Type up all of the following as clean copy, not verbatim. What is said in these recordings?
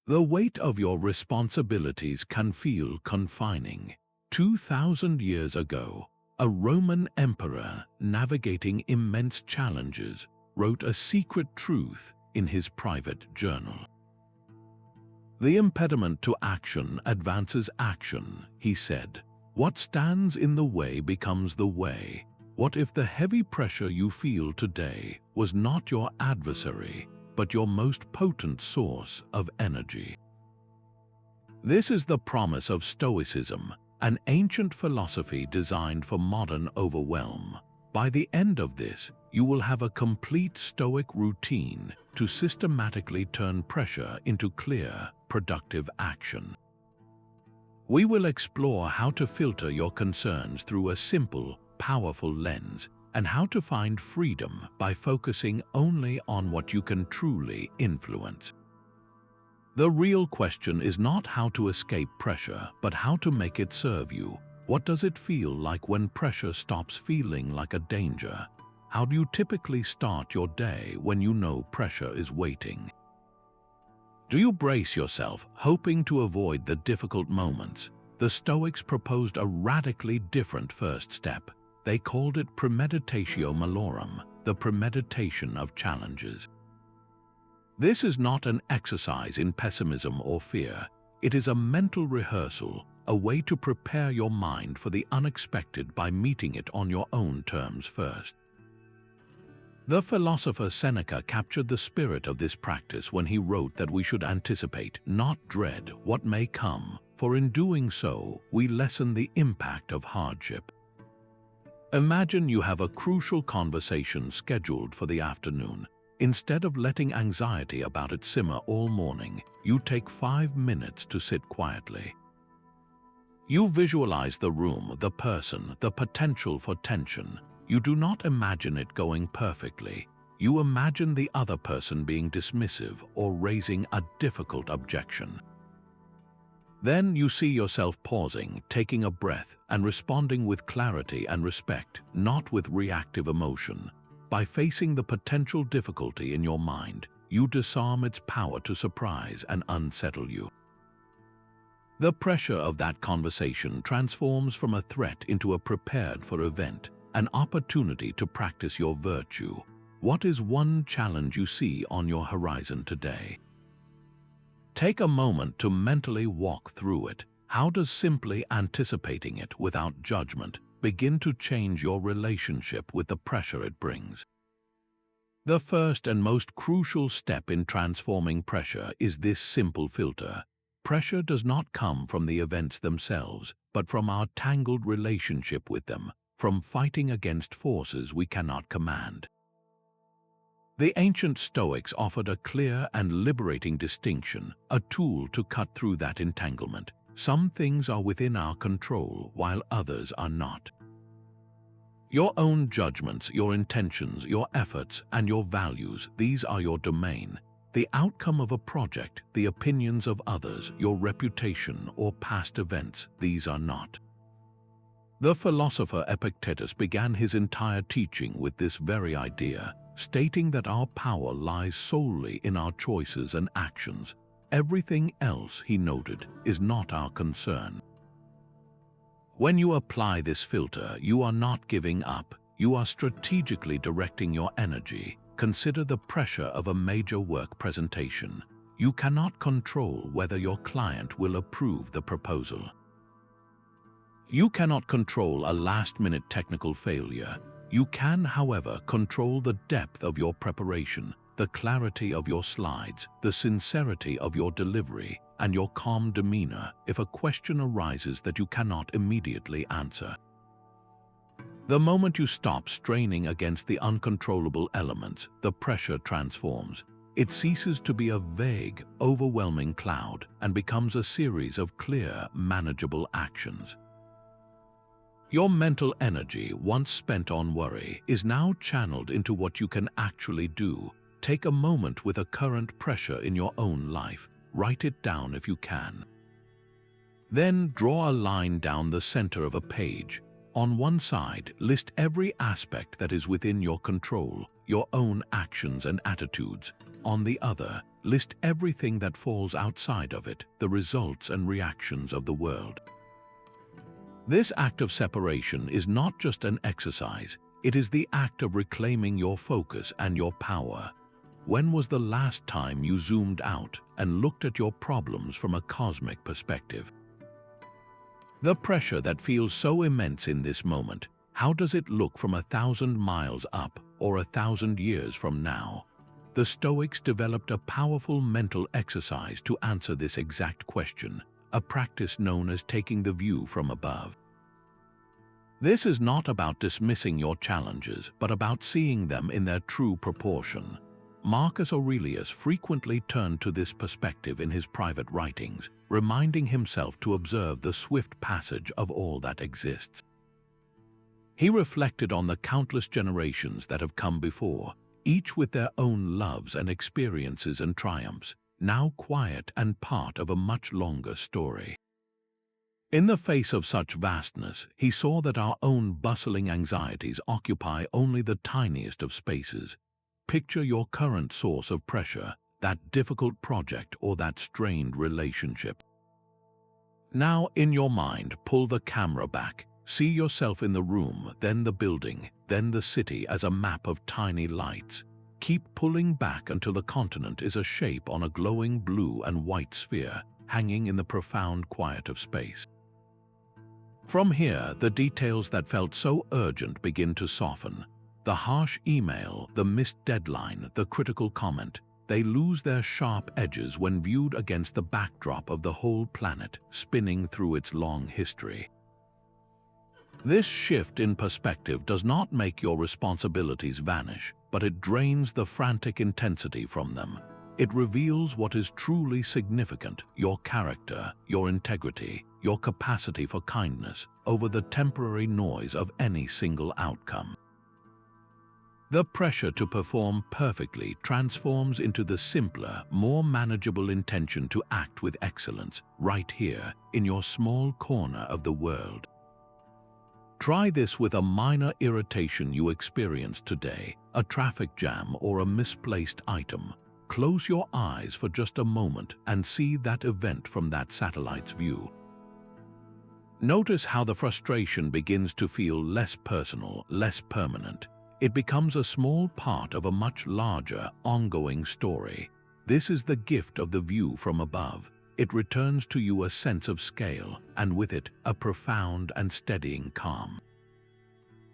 The weight of your responsibilities can feel confining. 2,000 years ago, a Roman emperor navigating immense challenges wrote a secret truth in his private journal. "The impediment to action advances action," he said. "What stands in the way becomes the way. What if the heavy pressure you feel today was not your adversary, but your most potent source of energy?" This is the promise of Stoicism, an ancient philosophy designed for modern overwhelm. By the end of this, you will have a complete Stoic routine to systematically turn pressure into clear, productive action. We will explore how to filter your concerns through a simple, powerful lens, and how to find freedom by focusing only on what you can truly influence. The real question is not how to escape pressure, but how to make it serve you. What does it feel like when pressure stops feeling like a danger? How do you typically start your day when you know pressure is waiting? Do you brace yourself, hoping to avoid the difficult moments? The Stoics proposed a radically different first step. They called it Premeditatio Malorum, the premeditation of challenges. This is not an exercise in pessimism or fear. It is a mental rehearsal, a way to prepare your mind for the unexpected by meeting it on your own terms first. The philosopher Seneca captured the spirit of this practice when he wrote that we should anticipate, not dread, what may come, for in doing so, we lessen the impact of hardship. Imagine you have a crucial conversation scheduled for the afternoon. Instead of letting anxiety about it simmer all morning, you take 5 minutes to sit quietly. You visualize the room, the person, the potential for tension. You do not imagine it going perfectly. You imagine the other person being dismissive or raising a difficult objection. Then you see yourself pausing, taking a breath, and responding with clarity and respect, not with reactive emotion. By facing the potential difficulty in your mind, you disarm its power to surprise and unsettle you. The pressure of that conversation transforms from a threat into a prepared-for event, an opportunity to practice your virtue. What is one challenge you see on your horizon today? Take a moment to mentally walk through it. How does simply anticipating it without judgment begin to change your relationship with the pressure it brings? The first and most crucial step in transforming pressure is this simple filter. Pressure does not come from the events themselves, but from our tangled relationship with them, from fighting against forces we cannot command. The ancient Stoics offered a clear and liberating distinction, a tool to cut through that entanglement. Some things are within our control, while others are not. Your own judgments, your intentions, your efforts, and your values, these are your domain. The outcome of a project, the opinions of others, your reputation, or past events, these are not. The philosopher Epictetus began his entire teaching with this very idea, stating that our power lies solely in our choices and actions. Everything else, he noted, is not our concern. When you apply this filter, you are not giving up, you are strategically directing your energy. Consider the pressure of a major work presentation. You cannot control whether your client will approve the proposal. You cannot control a last-minute technical failure. You can, however, control the depth of your preparation, the clarity of your slides, the sincerity of your delivery, and your calm demeanor if a question arises that you cannot immediately answer. The moment you stop straining against the uncontrollable elements, the pressure transforms. It ceases to be a vague, overwhelming cloud and becomes a series of clear, manageable actions. Your mental energy, once spent on worry, is now channeled into what you can actually do. Take a moment with a current pressure in your own life. Write it down if you can. Then draw a line down the center of a page. On one side, list every aspect that is within your control, your own actions and attitudes. on the other, list everything that falls outside of it, the results and reactions of the world. This act of separation is not just an exercise, it is the act of reclaiming your focus and your power. When was the last time you zoomed out and looked at your problems from a cosmic perspective? The pressure that feels so immense in this moment, how does it look from 1,000 miles up or 1,000 years from now? The Stoics developed a powerful mental exercise to answer this exact question, a practice known as taking the view from above. This is not about dismissing your challenges, but about seeing them in their true proportion. Marcus Aurelius frequently turned to this perspective in his private writings, reminding himself to observe the swift passage of all that exists. He reflected on the countless generations that have come before, each with their own loves and experiences and triumphs, now quiet and part of a much longer story. In the face of such vastness, he saw that our own bustling anxieties occupy only the tiniest of spaces. Picture your current source of pressure, that difficult project or that strained relationship. Now, in your mind, pull the camera back. See yourself in the room, then the building, then the city as a map of tiny lights. Keep pulling back until the continent is a shape on a glowing blue and white sphere, hanging in the profound quiet of space. From here, the details that felt so urgent begin to soften. The harsh email, the missed deadline, the critical comment, they lose their sharp edges when viewed against the backdrop of the whole planet spinning through its long history. This shift in perspective does not make your responsibilities vanish, but it drains the frantic intensity from them. It reveals what is truly significant, your character, your integrity, your capacity for kindness, over the temporary noise of any single outcome. The pressure to perform perfectly transforms into the simpler, more manageable intention to act with excellence, right here, in your small corner of the world. Try this with a minor irritation you experience today, a traffic jam or a misplaced item. Close your eyes for just a moment and see that event from that satellite's view. Notice how the frustration begins to feel less personal, less permanent. It becomes a small part of a much larger, ongoing story. This is the gift of the view from above. It returns to you a sense of scale, and with it, a profound and steadying calm.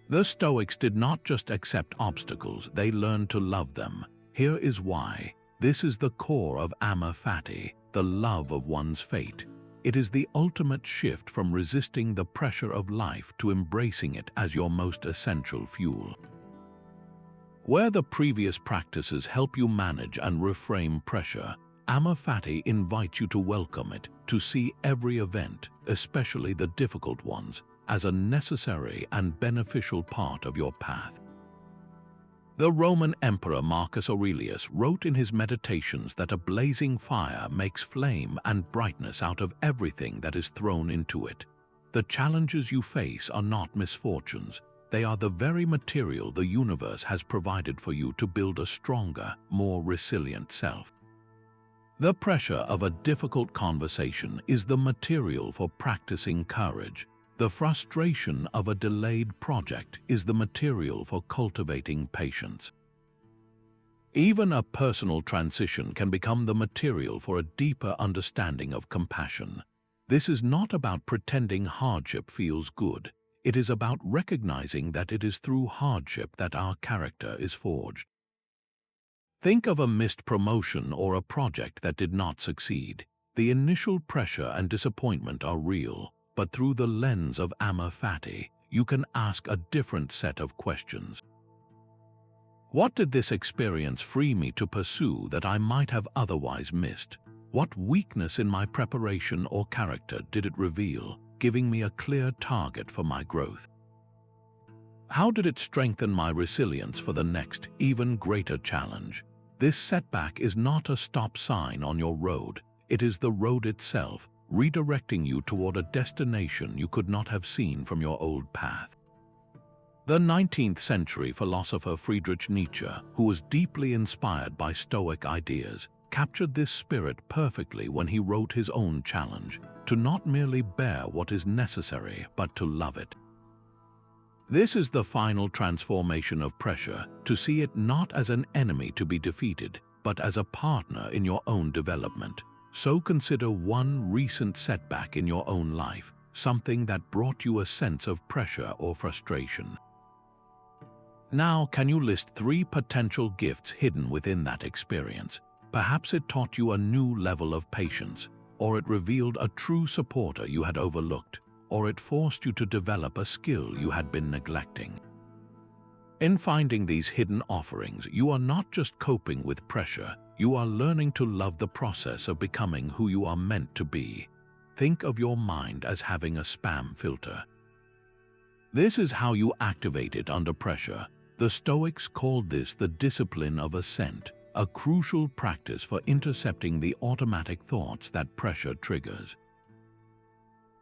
The Stoics did not just accept obstacles, they learned to love them. Here is why. This is the core of Amor Fati, the love of one's fate. It is the ultimate shift from resisting the pressure of life to embracing it as your most essential fuel. Where the previous practices help you manage and reframe pressure, Amor Fati invites you to welcome it, to see every event, especially the difficult ones, as a necessary and beneficial part of your path. The Roman Emperor Marcus Aurelius wrote in his Meditations that a blazing fire makes flame and brightness out of everything that is thrown into it. The challenges you face are not misfortunes. They are the very material the universe has provided for you to build a stronger, more resilient self. The pressure of a difficult conversation is the material for practicing courage. The frustration of a delayed project is the material for cultivating patience. Even a personal transition can become the material for a deeper understanding of compassion. This is not about pretending hardship feels good. It is about recognizing that it is through hardship that our character is forged. Think of a missed promotion or a project that did not succeed. The initial pressure and disappointment are real, but through the lens of Amor Fati, you can ask a different set of questions. What did this experience free me to pursue that I might have otherwise missed? What weakness in my preparation or character did it reveal, giving me a clear target for my growth? How did it strengthen my resilience for the next, even greater challenge? This setback is not a stop sign on your road. It is the road itself, redirecting you toward a destination you could not have seen from your old path. The 19th century philosopher Friedrich Nietzsche, who was deeply inspired by Stoic ideas, captured this spirit perfectly when he wrote his own challenge, to not merely bear what is necessary, but to love it. This is the final transformation of pressure, to see it not as an enemy to be defeated, but as a partner in your own development. So consider one recent setback in your own life, something that brought you a sense of pressure or frustration. Now, can you list 3 potential gifts hidden within that experience? Perhaps it taught you a new level of patience, or it revealed a true supporter you had overlooked, or it forced you to develop a skill you had been neglecting. In finding these hidden offerings, you are not just coping with pressure, you are learning to love the process of becoming who you are meant to be. Think of your mind as having a spam filter. This is how you activate it under pressure. The Stoics called this the Discipline of Assent, a crucial practice for intercepting the automatic thoughts that pressure triggers.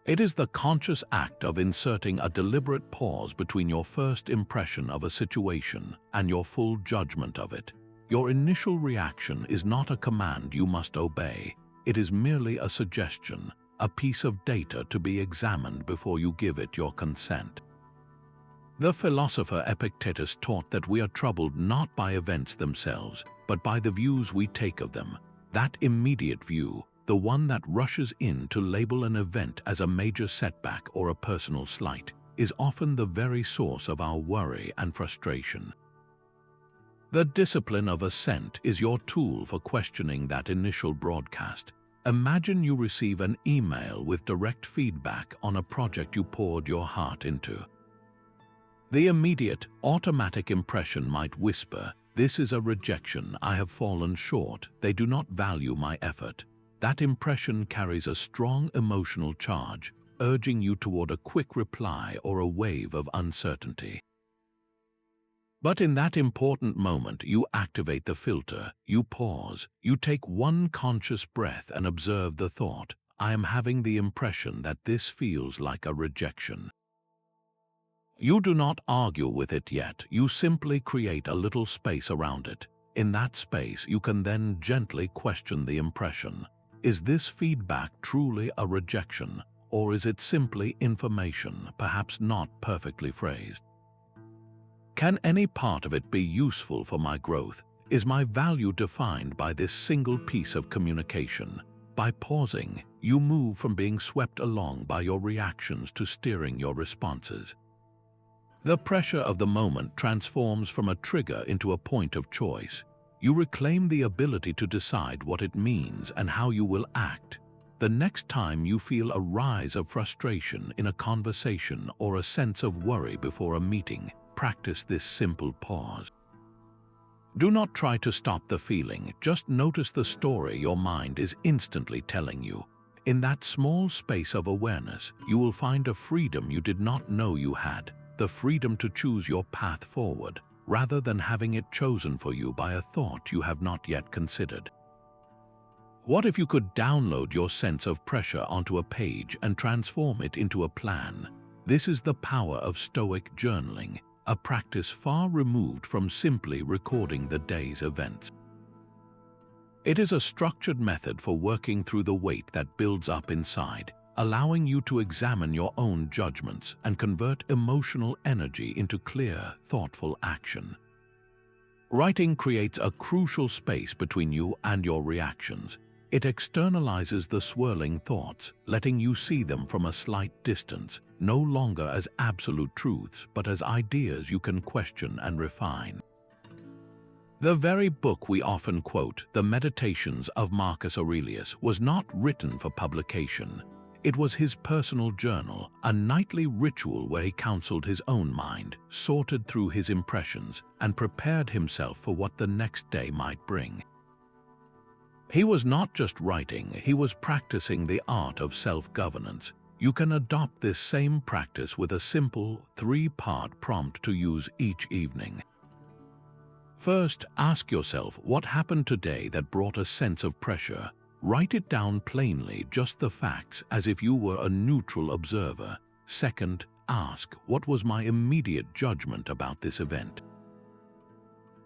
It is the conscious act of inserting a deliberate pause between your first impression of a situation and your full judgment of it. Your initial reaction is not a command you must obey. It is merely a suggestion, a piece of data to be examined before you give it your consent. The philosopher Epictetus taught that we are troubled not by events themselves, but by the views we take of them. That immediate view, the one that rushes in to label an event as a major setback or a personal slight, is often the very source of our worry and frustration. The discipline of assent is your tool for questioning that initial broadcast. Imagine you receive an email with direct feedback on a project you poured your heart into. The immediate, automatic impression might whisper, "This is a rejection, I have fallen short, they do not value my effort." That impression carries a strong emotional charge, urging you toward a quick reply or a wave of uncertainty. But in that important moment, you activate the filter, you pause, you take one conscious breath and observe the thought, "I am having the impression that this feels like a rejection." You do not argue with it yet, you simply create a little space around it. In that space, you can then gently question the impression. Is this feedback truly a rejection, or is it simply information, perhaps not perfectly phrased? Can any part of it be useful for my growth? Is my value defined by this single piece of communication? By pausing, you move from being swept along by your reactions to steering your responses. The pressure of the moment transforms from a trigger into a point of choice. You reclaim the ability to decide what it means and how you will act. The next time you feel a rise of frustration in a conversation or a sense of worry before a meeting, practice this simple pause. Do not try to stop the feeling, just notice the story your mind is instantly telling you. In that small space of awareness, you will find a freedom you did not know you had. The freedom to choose your path forward, rather than having it chosen for you by a thought you have not yet considered. What if you could download your sense of pressure onto a page and transform it into a plan? This is the power of Stoic journaling, a practice far removed from simply recording the day's events. It is a structured method for working through the weight that builds up inside, allowing you to examine your own judgments and convert emotional energy into clear, thoughtful action. Writing creates a crucial space between you and your reactions. It externalizes the swirling thoughts, letting you see them from a slight distance, no longer as absolute truths, but as ideas you can question and refine. The very book we often quote, the Meditations of Marcus Aurelius, was not written for publication. It was his personal journal, a nightly ritual where he counseled his own mind, sorted through his impressions, and prepared himself for what the next day might bring. He was not just writing, he was practicing the art of self-governance. You can adopt this same practice with a simple 3-part prompt to use each evening. First, ask yourself what happened today that brought a sense of pressure. Write it down plainly, just the facts, as if you were a neutral observer. Second, ask, what was my immediate judgment about this event?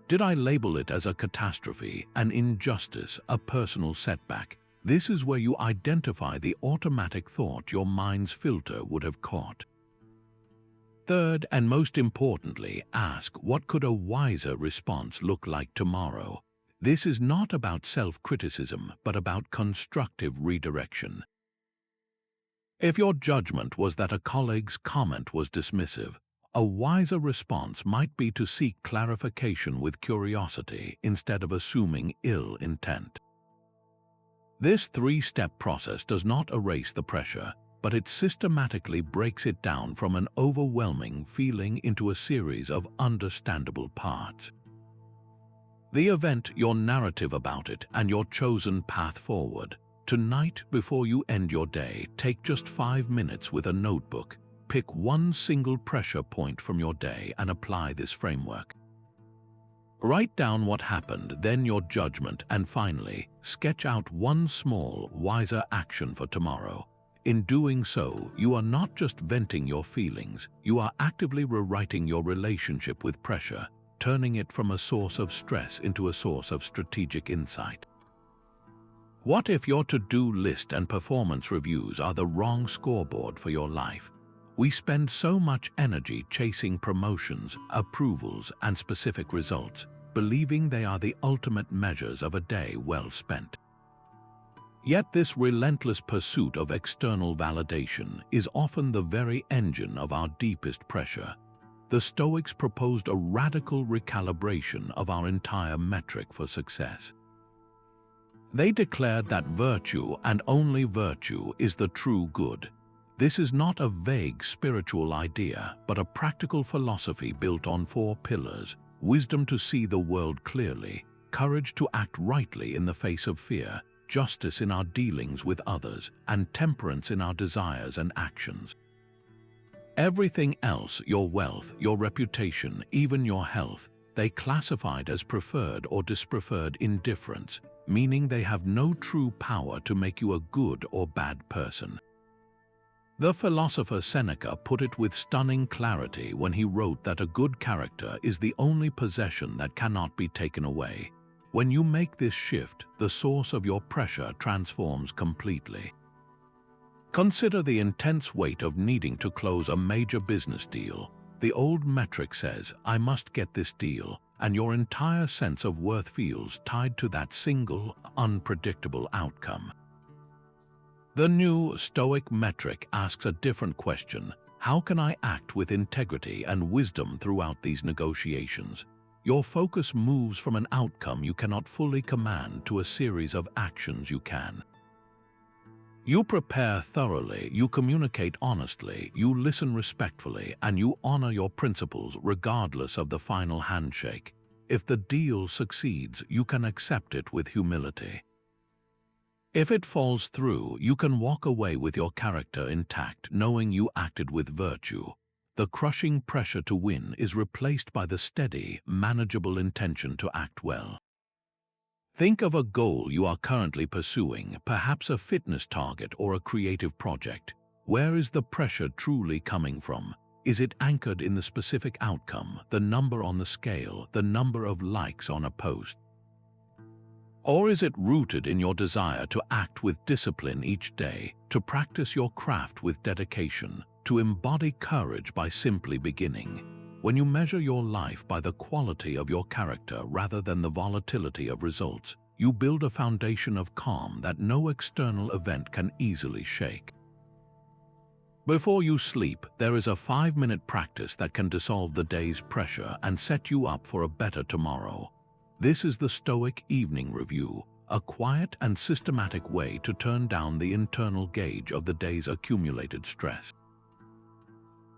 Did I label it as a catastrophe, an injustice, a personal setback? This is where you identify the automatic thought your mind's filter would have caught. Third, and most importantly, ask, what could a wiser response look like tomorrow? This is not about self-criticism, but about constructive redirection. If your judgment was that a colleague's comment was dismissive, a wiser response might be to seek clarification with curiosity instead of assuming ill intent. This three-step process does not erase the pressure, but it systematically breaks it down from an overwhelming feeling into a series of understandable parts. The event, your narrative about it, and your chosen path forward. Tonight, before you end your day, take just 5 minutes with a notebook. Pick one single pressure point from your day and apply this framework. Write down what happened, then your judgment, and finally, sketch out one small, wiser action for tomorrow. In doing so, you are not just venting your feelings, you are actively rewriting your relationship with pressure, turning it from a source of stress into a source of strategic insight. What if your to-do list and performance reviews are the wrong scoreboard for your life? We spend so much energy chasing promotions, approvals, and specific results, believing they are the ultimate measures of a day well spent. Yet this relentless pursuit of external validation is often the very engine of our deepest pressure. The Stoics proposed a radical recalibration of our entire metric for success. They declared that virtue and only virtue is the true good. This is not a vague spiritual idea, but a practical philosophy built on 4 pillars: wisdom to see the world clearly, courage to act rightly in the face of fear, justice in our dealings with others, and temperance in our desires and actions. Everything else, your wealth, your reputation, even your health, they classified as preferred or dispreferred indifference, meaning they have no true power to make you a good or bad person. The philosopher Seneca put it with stunning clarity when he wrote that a good character is the only possession that cannot be taken away. When you make this shift, the source of your pressure transforms completely. Consider the intense weight of needing to close a major business deal. The old metric says, I must get this deal, and your entire sense of worth feels tied to that single, unpredictable outcome. The new Stoic metric asks a different question: how can I act with integrity and wisdom throughout these negotiations? Your focus moves from an outcome you cannot fully command to a series of actions you can. You prepare thoroughly, you communicate honestly, you listen respectfully, and you honor your principles regardless of the final handshake. If the deal succeeds, you can accept it with humility. If it falls through, you can walk away with your character intact, knowing you acted with virtue. The crushing pressure to win is replaced by the steady, manageable intention to act well. Think of a goal you are currently pursuing, perhaps a fitness target or a creative project. Where is the pressure truly coming from? Is it anchored in the specific outcome, the number on the scale, the number of likes on a post? Or is it rooted in your desire to act with discipline each day, to practice your craft with dedication, to embody courage by simply beginning? When you measure your life by the quality of your character rather than the volatility of results, you build a foundation of calm that no external event can easily shake. Before you sleep, there is a 5-minute practice that can dissolve the day's pressure and set you up for a better tomorrow. This is the Stoic Evening Review, a quiet and systematic way to turn down the internal gauge of the day's accumulated stress.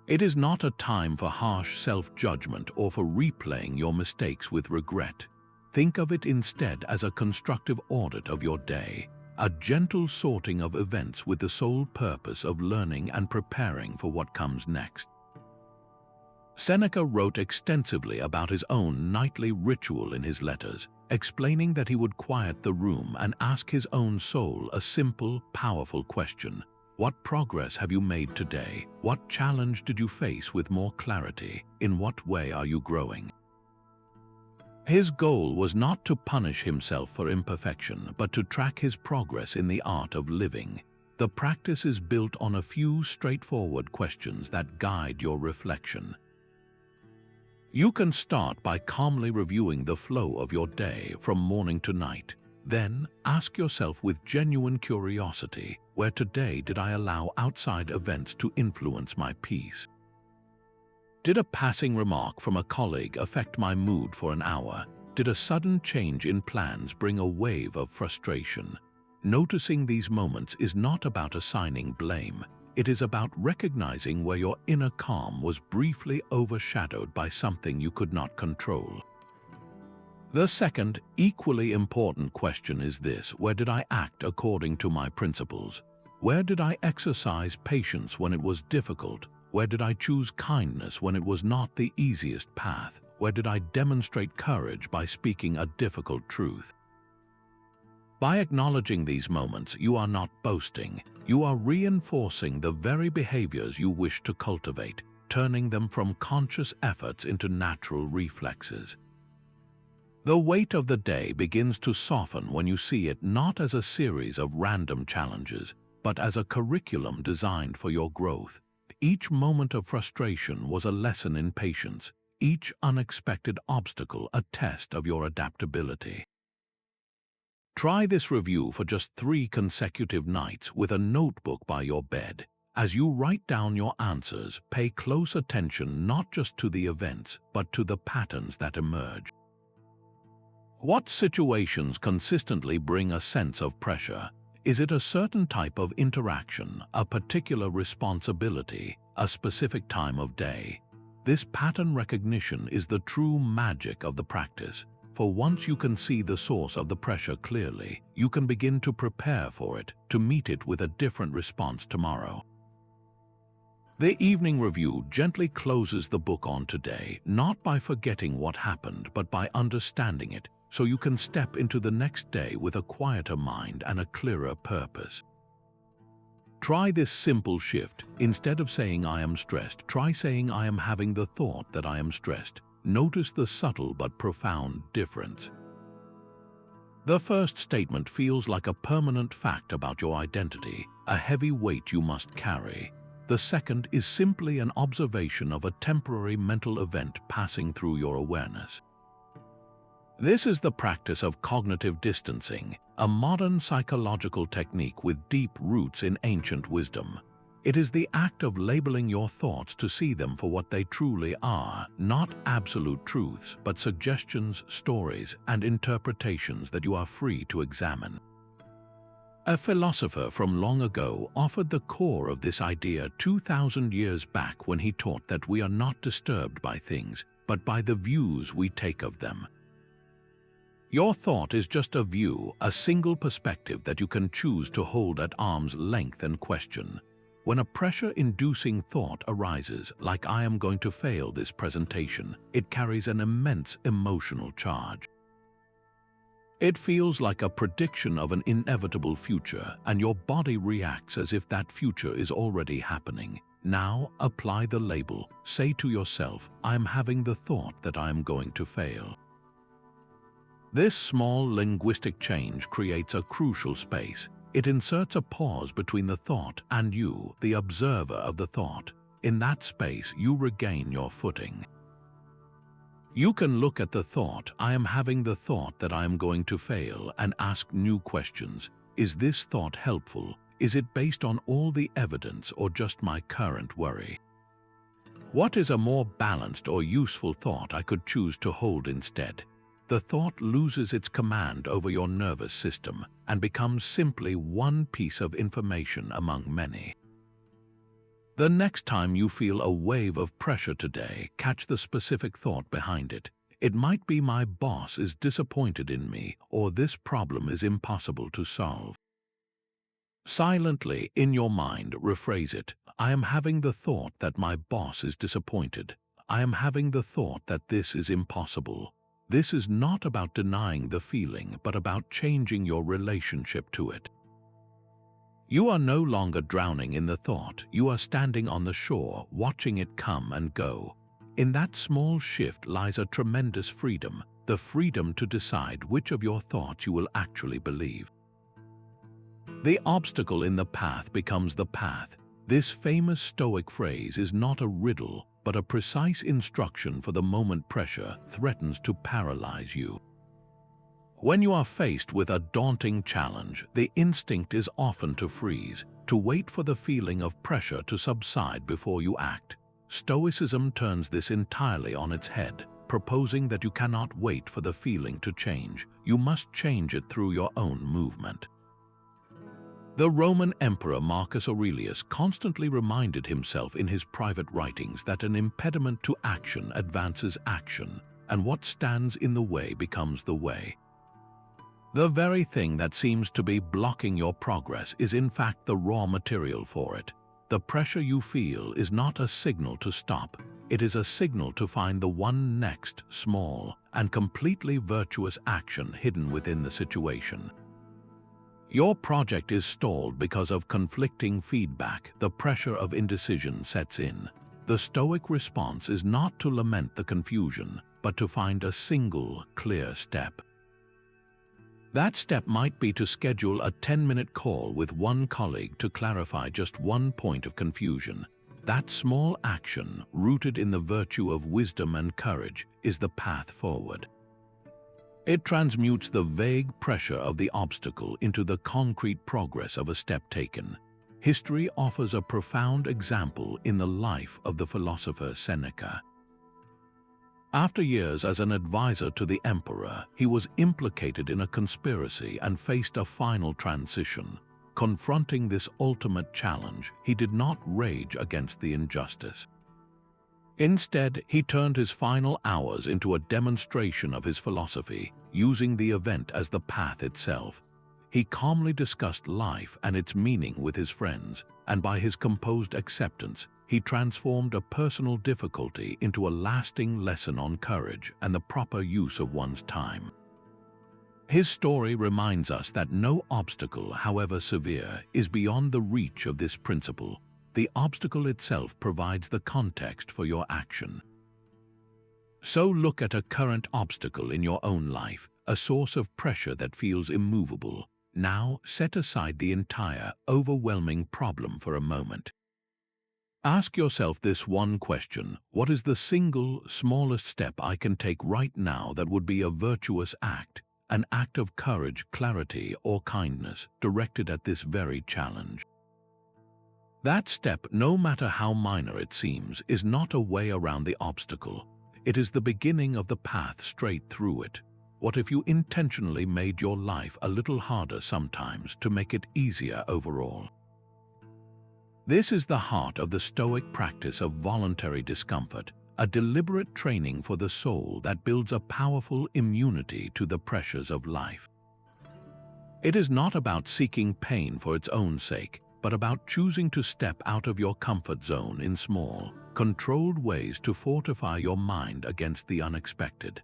It is not a time for harsh self-judgment or for replaying your mistakes with regret. Think of it instead as a constructive audit of your day, a gentle sorting of events with the sole purpose of learning and preparing for what comes next. Seneca wrote extensively about his own nightly ritual in his letters, explaining that he would quiet the room and ask his own soul a simple, powerful question: What progress have you made today? What challenge did you face with more clarity? In what way are you growing? His goal was not to punish himself for imperfection, but to track his progress in the art of living. The practice is built on a few straightforward questions that guide your reflection. You can start by calmly reviewing the flow of your day from morning to night. Then, ask yourself with genuine curiosity, where today did I allow outside events to influence my peace? Did a passing remark from a colleague affect my mood for an hour? Did a sudden change in plans bring a wave of frustration? Noticing these moments is not about assigning blame. It is about recognizing where your inner calm was briefly overshadowed by something you could not control. The second, equally important question is this: where did I act according to my principles? Where did I exercise patience when it was difficult? Where did I choose kindness when it was not the easiest path? Where did I demonstrate courage by speaking a difficult truth? By acknowledging these moments, you are not boasting. You are reinforcing the very behaviors you wish to cultivate, turning them from conscious efforts into natural reflexes. The weight of the day begins to soften when you see it not as a series of random challenges, but as a curriculum designed for your growth. Each moment of frustration was a lesson in patience, each unexpected obstacle a test of your adaptability. Try this review for just 3 consecutive nights with a notebook by your bed. As you write down your answers, pay close attention not just to the events, but to the patterns that emerge. What situations consistently bring a sense of pressure? Is it a certain type of interaction, a particular responsibility, a specific time of day? This pattern recognition is the true magic of the practice. For once you can see the source of the pressure clearly, you can begin to prepare for it, to meet it with a different response tomorrow. The evening review gently closes the book on today, not by forgetting what happened, but by understanding it, so you can step into the next day with a quieter mind and a clearer purpose. Try this simple shift. Instead of saying I am stressed, try saying I am having the thought that I am stressed. Notice the subtle but profound difference. The first statement feels like a permanent fact about your identity, a heavy weight you must carry. The second is simply an observation of a temporary mental event passing through your awareness. This is the practice of cognitive distancing, a modern psychological technique with deep roots in ancient wisdom. It is the act of labeling your thoughts to see them for what they truly are, not absolute truths, but suggestions, stories, and interpretations that you are free to examine. A philosopher from long ago offered the core of this idea 2,000 years back when he taught that we are not disturbed by things, but by the views we take of them. Your thought is just a view, a single perspective that you can choose to hold at arm's length and question. When a pressure-inducing thought arises, like I am going to fail this presentation, it carries an immense emotional charge. It feels like a prediction of an inevitable future, and your body reacts as if that future is already happening. Now, apply the label. Say to yourself, I'm having the thought that I am going to fail. This small linguistic change creates a crucial space. It inserts a pause between the thought and you, the observer of the thought. In that space, you regain your footing. You can look at the thought, I am having the thought that I am going to fail, and ask new questions. Is this thought helpful? Is it based on all the evidence or just my current worry? What is a more balanced or useful thought I could choose to hold instead? The thought loses its command over your nervous system and becomes simply one piece of information among many. The next time you feel a wave of pressure today, catch the specific thought behind it. It might be my boss is disappointed in me, or this problem is impossible to solve. Silently, in your mind, rephrase it. I am having the thought that my boss is disappointed. I am having the thought that this is impossible. This is not about denying the feeling, but about changing your relationship to it. You are no longer drowning in the thought, you are standing on the shore, watching it come and go. In that small shift lies a tremendous freedom, the freedom to decide which of your thoughts you will actually believe. The obstacle in the path becomes the path. This famous Stoic phrase is not a riddle, but a precise instruction for the moment pressure threatens to paralyze you. When you are faced with a daunting challenge, the instinct is often to freeze, to wait for the feeling of pressure to subside before you act. Stoicism turns this entirely on its head, proposing that you cannot wait for the feeling to change. You must change it through your own movement. The Roman Emperor Marcus Aurelius constantly reminded himself in his private writings that an impediment to action advances action, and what stands in the way becomes the way. The very thing that seems to be blocking your progress is in fact the raw material for it. The pressure you feel is not a signal to stop, it is a signal to find the one next, small, and completely virtuous action hidden within the situation. Your project is stalled because of conflicting feedback, the pressure of indecision sets in. The Stoic response is not to lament the confusion, but to find a single, clear step. That step might be to schedule a 10-minute call with one colleague to clarify just one point of confusion. That small action, rooted in the virtue of wisdom and courage, is the path forward. It transmutes the vague pressure of the obstacle into the concrete progress of a step taken. History offers a profound example in the life of the philosopher Seneca. After years as an advisor to the emperor, he was implicated in a conspiracy and faced a final transition. Confronting this ultimate challenge, he did not rage against the injustice. Instead, he turned his final hours into a demonstration of his philosophy, using the event as the path itself. He calmly discussed life and its meaning with his friends, and by his composed acceptance, he transformed a personal difficulty into a lasting lesson on courage and the proper use of one's time. His story reminds us that no obstacle, however severe, is beyond the reach of this principle. The obstacle itself provides the context for your action. So look at a current obstacle in your own life, a source of pressure that feels immovable. Now set aside the entire, overwhelming problem for a moment. Ask yourself this one question: what is the single, smallest step I can take right now that would be a virtuous act, an act of courage, clarity, or kindness directed at this very challenge? That step, no matter how minor it seems, is not a way around the obstacle. It is the beginning of the path straight through it. What if you intentionally made your life a little harder sometimes to make it easier overall? This is the heart of the Stoic practice of voluntary discomfort, a deliberate training for the soul that builds a powerful immunity to the pressures of life. It is not about seeking pain for its own sake, but about choosing to step out of your comfort zone in small, controlled ways to fortify your mind against the unexpected.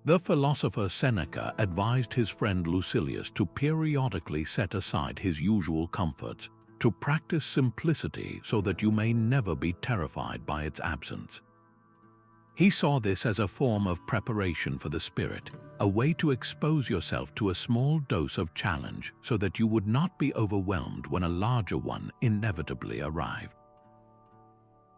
The philosopher Seneca advised his friend Lucilius to periodically set aside his usual comforts, to practice simplicity so that you may never be terrified by its absence. He saw this as a form of preparation for the spirit, a way to expose yourself to a small dose of challenge so that you would not be overwhelmed when a larger one inevitably arrived.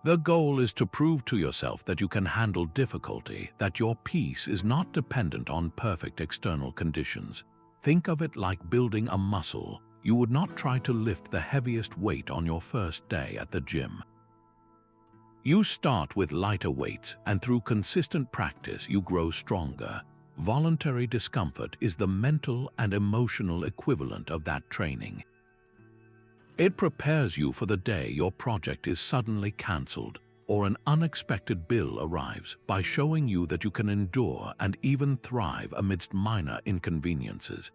The goal is to prove to yourself that you can handle difficulty, that your peace is not dependent on perfect external conditions. Think of it like building a muscle. You would not try to lift the heaviest weight on your first day at the gym. You start with lighter weights, and through consistent practice you grow stronger. Voluntary discomfort is the mental and emotional equivalent of that training. It prepares you for the day your project is suddenly cancelled or an unexpected bill arrives by showing you that you can endure and even thrive amidst minor inconveniences.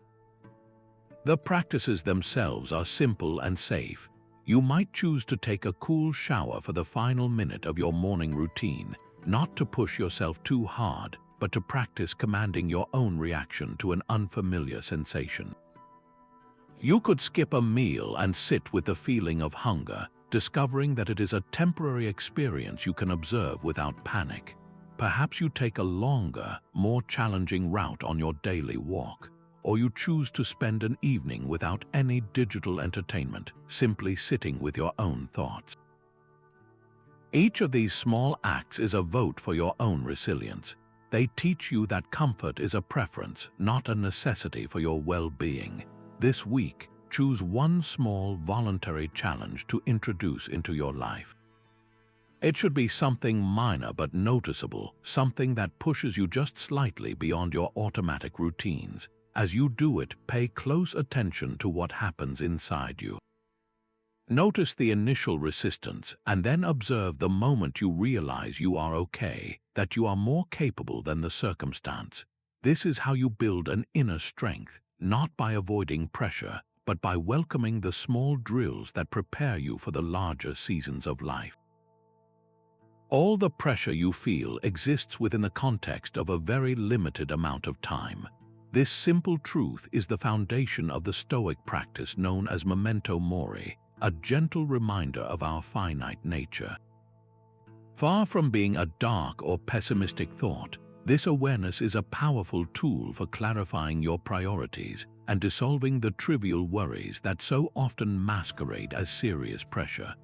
The practices themselves are simple and safe. You might choose to take a cool shower for the final minute of your morning routine, not to push yourself too hard, but to practice commanding your own reaction to an unfamiliar sensation. You could skip a meal and sit with the feeling of hunger, discovering that it is a temporary experience you can observe without panic. Perhaps you take a longer, more challenging route on your daily walk, or you choose to spend an evening without any digital entertainment, simply sitting with your own thoughts. Each of these small acts is a vote for your own resilience. They teach you that comfort is a preference, not a necessity for your well-being. This week, choose one small voluntary challenge to introduce into your life. It should be something minor but noticeable, something that pushes you just slightly beyond your automatic routines. As you do it, pay close attention to what happens inside you. Notice the initial resistance, and then observe the moment you realize you are okay, that you are more capable than the circumstance. This is how you build an inner strength, not by avoiding pressure, but by welcoming the small drills that prepare you for the larger seasons of life. All the pressure you feel exists within the context of a very limited amount of time. This simple truth is the foundation of the Stoic practice known as Memento Mori, a gentle reminder of our finite nature. Far from being a dark or pessimistic thought, this awareness is a powerful tool for clarifying your priorities and dissolving the trivial worries that so often masquerade as serious pressure.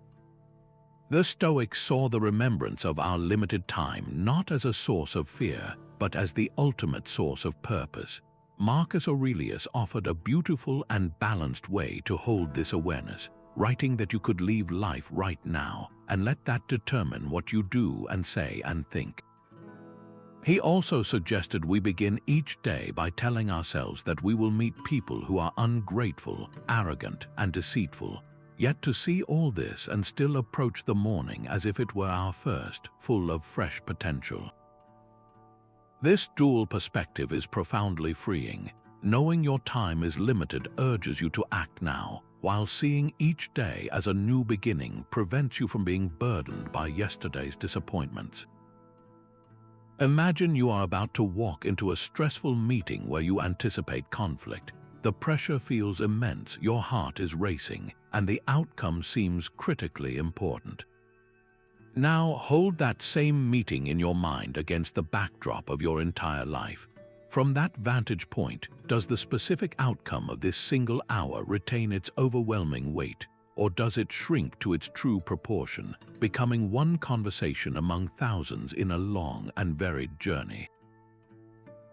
The Stoics saw the remembrance of our limited time not as a source of fear, but as the ultimate source of purpose. Marcus Aurelius offered a beautiful and balanced way to hold this awareness, writing that you could leave life right now and let that determine what you do and say and think. He also suggested we begin each day by telling ourselves that we will meet people who are ungrateful, arrogant, and deceitful, yet to see all this and still approach the morning as if it were our first, full of fresh potential. This dual perspective is profoundly freeing. Knowing your time is limited urges you to act now, while seeing each day as a new beginning prevents you from being burdened by yesterday's disappointments. Imagine you are about to walk into a stressful meeting where you anticipate conflict. The pressure feels immense, your heart is racing, and the outcome seems critically important. Now hold that same meeting in your mind against the backdrop of your entire life. From that vantage point, does the specific outcome of this single hour retain its overwhelming weight, or does it shrink to its true proportion, becoming one conversation among thousands in a long and varied journey?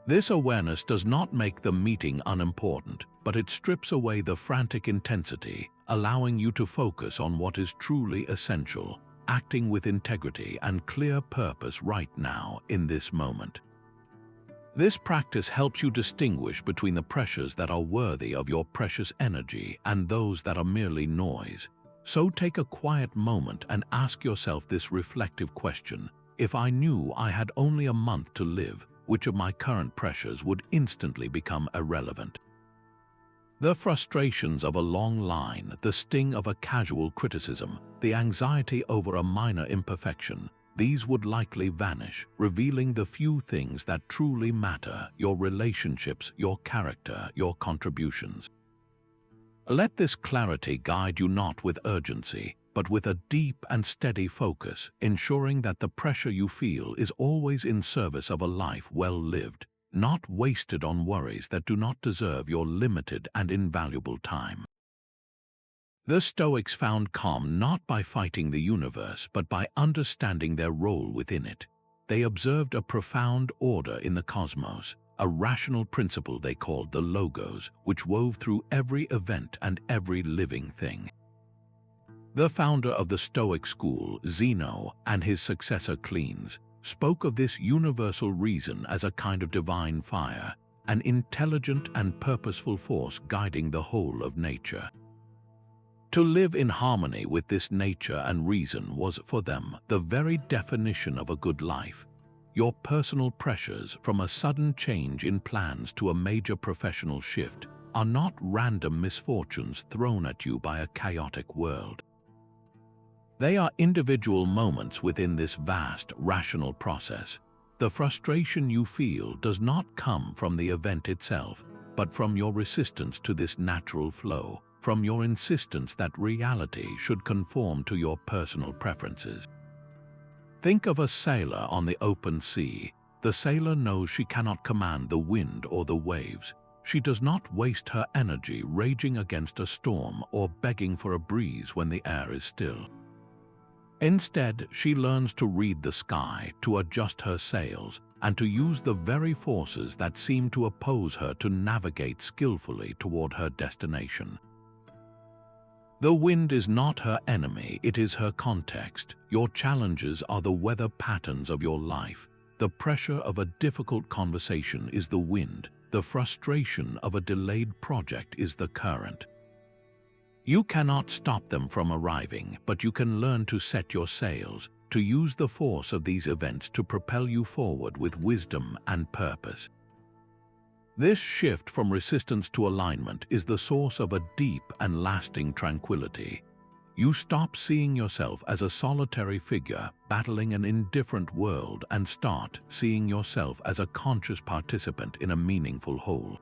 This awareness does not make the meeting unimportant, but it strips away the frantic intensity, allowing you to focus on what is truly essential, acting with integrity and clear purpose right now in this moment. This practice helps you distinguish between the pressures that are worthy of your precious energy and those that are merely noise. So take a quiet moment and ask yourself this reflective question: if I knew I had only a month to live, which of my current pressures would instantly become irrelevant? The frustrations of a long line, the sting of a casual criticism, the anxiety over a minor imperfection, these would likely vanish, revealing the few things that truly matter: your relationships, your character, your contributions. Let this clarity guide you not with urgency, but with a deep and steady focus, ensuring that the pressure you feel is always in service of a life well lived, not wasted on worries that do not deserve your limited and invaluable time. The Stoics found calm not by fighting the universe, but by understanding their role within it. They observed a profound order in the cosmos, a rational principle they called the logos, which wove through every event and every living thing. The founder of the Stoic school, Zeno, and his successor Cleans, spoke of this universal reason as a kind of divine fire, an intelligent and purposeful force guiding the whole of nature. To live in harmony with this nature and reason was, for them, the very definition of a good life. Your personal pressures, from a sudden change in plans to a major professional shift, are not random misfortunes thrown at you by a chaotic world. They are individual moments within this vast, rational process. The frustration you feel does not come from the event itself, but from your resistance to this natural flow, from your insistence that reality should conform to your personal preferences. Think of a sailor on the open sea. The sailor knows she cannot command the wind or the waves. She does not waste her energy raging against a storm or begging for a breeze when the air is still. Instead, she learns to read the sky, to adjust her sails, and to use the very forces that seem to oppose her to navigate skillfully toward her destination. The wind is not her enemy, it is her context. Your challenges are the weather patterns of your life. The pressure of a difficult conversation is the wind. The frustration of a delayed project is the current. You cannot stop them from arriving, but you can learn to set your sails, to use the force of these events to propel you forward with wisdom and purpose. This shift from resistance to alignment is the source of a deep and lasting tranquility. You stop seeing yourself as a solitary figure battling an indifferent world and start seeing yourself as a conscious participant in a meaningful whole.